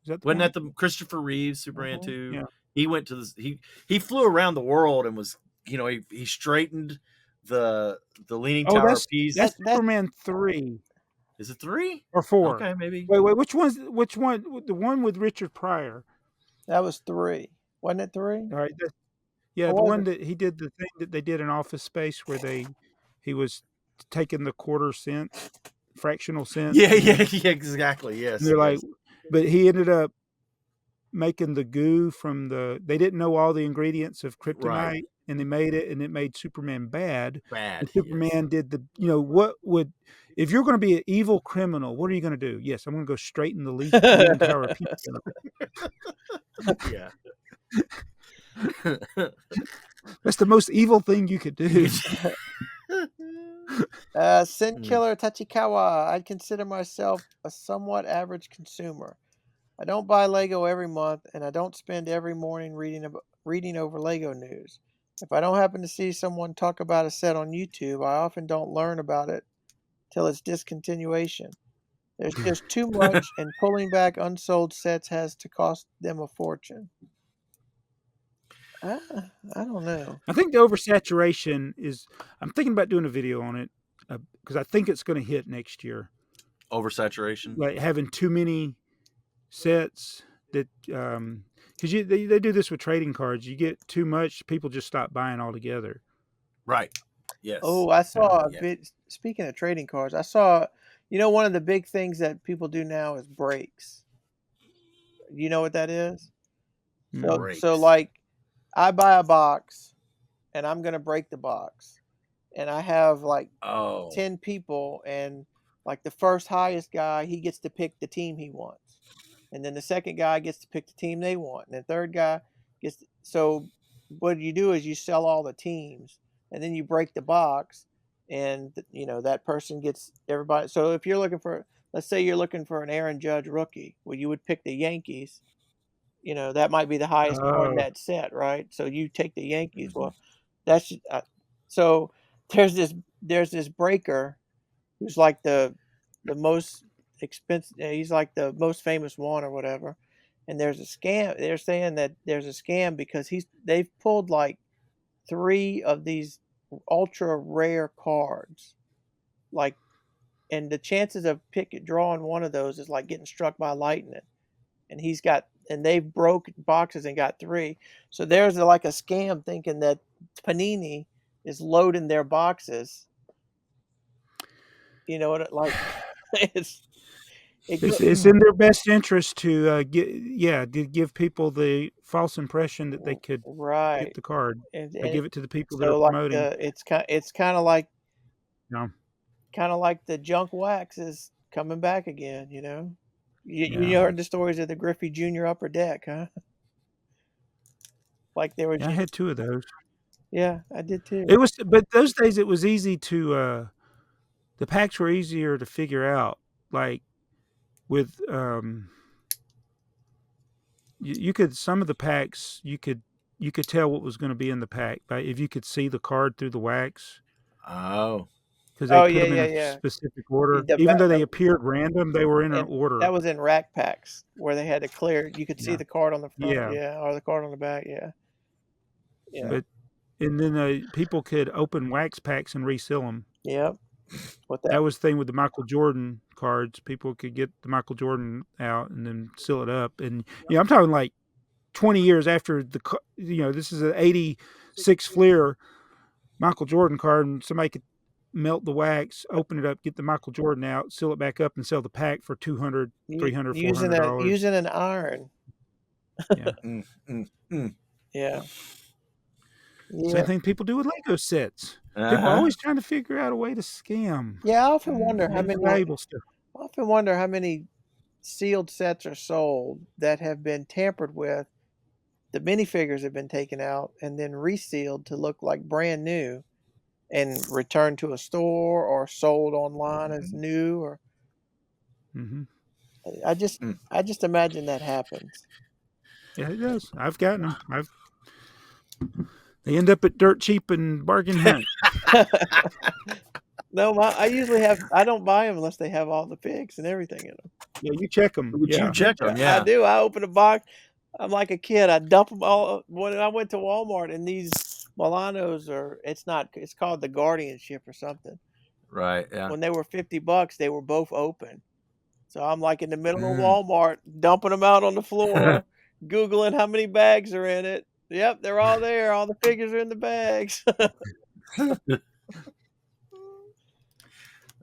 Wasn't that the Christopher Reeves Superman 2? Yeah. He went to this. He flew around the world and was, he straightened the Leaning Tower of Pisa. That's Superman 3. Is it 3 or 4? Okay, maybe. Wait, which one? The one with Richard Pryor. That was 3. Wasn't it 3? All right. The one that he did, the thing that they did in Office Space where he was taking the quarter cent, fractional cent. Yeah, exactly. Yes. And they're like, but he ended up making the goo from they didn't know all the ingredients of kryptonite, right. And they made it, and it made Superman bad. And Superman did what would, if you're going to be an evil criminal, what are you going to do? Yes, I'm going to go straighten the Leaning Tower of Pisa. Yeah. That's the most evil thing you could do. Sin Killer Tachikawa. I'd consider myself a somewhat average consumer. I don't buy Lego every month, and I don't spend every morning reading over Lego news. If I don't happen to see someone talk about a set on YouTube, I often don't learn about it till its discontinuation. There's just too much, and pulling back unsold sets has to cost them a fortune. I don't know. I think the oversaturation is. I'm thinking about doing a video on it because I think it's going to hit next year. Oversaturation, like having too many sets that because they do this with trading cards. You get too much, people just stop buying altogether. Right. Yes. Oh, I saw a bit. Speaking of trading cards, I saw. One of the big things that people do now is breaks. You know what that is? So like. I buy a box, and I'm going to break the box. And I have, 10 people, and, the first highest guy, he gets to pick the team he wants. And then the second guy gets to pick the team they want. And the third guy gets to, so what you do is you sell all the teams, and then you break the box, and, that person gets everybody. So if you're looking for, let's say you're looking for an Aaron Judge rookie, well, you would pick the Yankees. That might be the highest card in that set, right? So you take the Yankees. Well, that's so there's this breaker who's like the most expensive. He's like the most famous one or whatever. And there's a scam. They're saying that there's a scam because they've pulled 3 of these ultra rare cards, and the chances of drawing one of those is like getting struck by lightning. And they've broke boxes and got 3. So there's a scam thinking that Panini is loading their boxes. You know what it's in their best interest to give people the false impression that they could get the card. And give it to the people that are promoting. It's kind of like the junk wax is coming back again, You heard the stories of the Griffey Jr. upper deck, huh? I had 2 of those. Yeah, I did too. It was, but those days it was easy to. The packs were easier to figure out. Like with you could some of the packs you could tell what was going to be in the pack if you could see the card through the wax. Oh. Because they Oh, put yeah, them in yeah, a yeah. specific order. The Even ba- though they the- appeared random, they were in an and order. that was in rack packs where they had to clear. You could see Yeah. the card on the front, Yeah. yeah, or the card on the back, yeah. Yeah. But and then people could open wax packs and reseal them. Yep. That was the thing with the Michael Jordan cards. People could get the Michael Jordan out and then seal it up. And I'm talking like 20 years after this is an 86 Fleer Michael Jordan card, and somebody could melt the wax, open it up, get the Michael Jordan out, seal it back up, and sell the pack for $200, $300, $400. Using an iron. Yeah. Yeah. Same thing people do with Lego sets. People are always trying to figure out a way to scam. Yeah, I often wonder how many valuable stuff. I often wonder how many sealed sets are sold that have been tampered with. The minifigures have been taken out and then resealed to look like brand new and returned to a store or sold online as new. Or I just imagine that happens. Yeah, it does. I've gotten them. They end up at Dirt Cheap and Bargain Hunt. No, I usually have. I don't buy them unless they have all the pigs and everything in them. Yeah, you check them. You check them, yeah. I do. I open a box. I'm like a kid. I dump them all. When I went to Walmart, and these Milanos it's called the Guardianship or something. Right, yeah. When they were $50, they were both open. So I'm like in the middle of Walmart, dumping them out on the floor, Googling how many bags are in it. Yep, they're all there. All the figures are in the bags.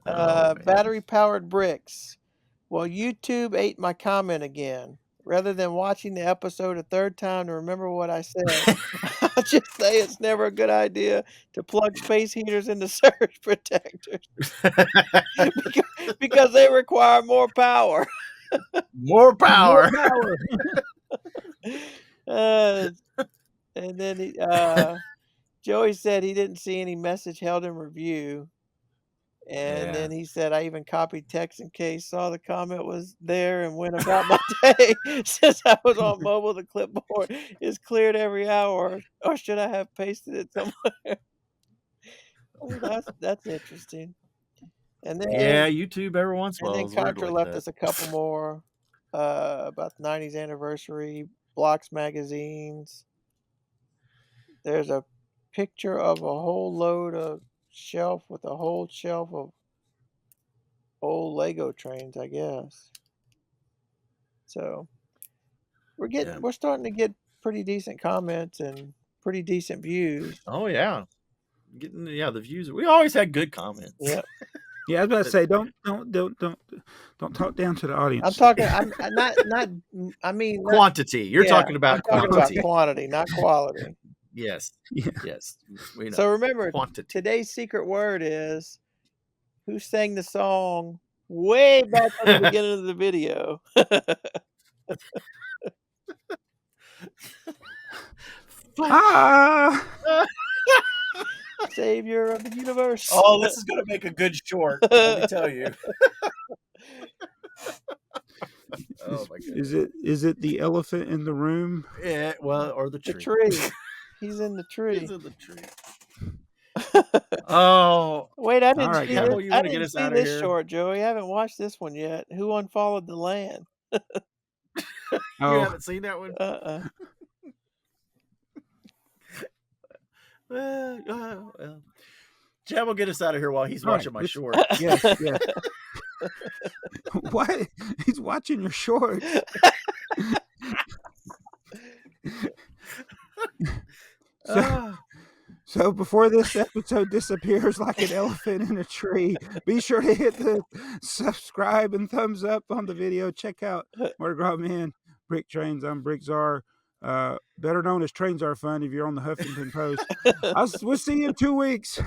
Battery-powered bricks. Well, YouTube ate my comment again. Rather than watching the episode a third time to remember what I said, I'll just say it's never a good idea to plug space heaters into surge protectors because they require more power. More power. And then Joey said he didn't see any message held in review. And then he said, I even copied text in case, saw the comment was there and went about my day. Since I was on mobile, the clipboard is cleared every hour. Or should I have pasted it somewhere? That's interesting. And then YouTube every once in a while. And then Contra left us a couple more about the 90s anniversary, Blocks magazines. There's a picture of a whole load of shelf with a whole shelf of old Lego trains, I guess. So we're starting to get pretty decent comments and pretty decent views. Oh yeah. Getting the views. We always had good comments. Yeah. Yeah, I was about to say don't talk down to the audience. I'm talking I mean quantity. You're talking about quantity. About quantity, not quality. Yes. Yeah. Yes. We know. So remember, quantity. Today's secret word is who sang the song way back at the beginning of the video. Savior of the universe. Oh, this is going to make a good short. Let me tell you. Oh my goodness. Is it the elephant in the room? Yeah, well, or the tree. The tree. He's in the tree. He's in the tree. Oh. Wait, I didn't right, see Campbell, this, you I wanna get didn't us see outta this here? short, Joey. I haven't watched this one yet. Who unfollowed the land? You Oh, haven't seen that one? Well. Chad will get us out of here while he's All right, watching my this- short. yeah. What? He's watching your shorts. So before this episode disappears like an elephant in a tree, be sure to hit the subscribe and thumbs up on the video. Check out Mardigrasman, BrickTrains. I'm BrickTsar, better known as Trains Are Fun if you're on the Huffington Post. We'll see you in 2 weeks.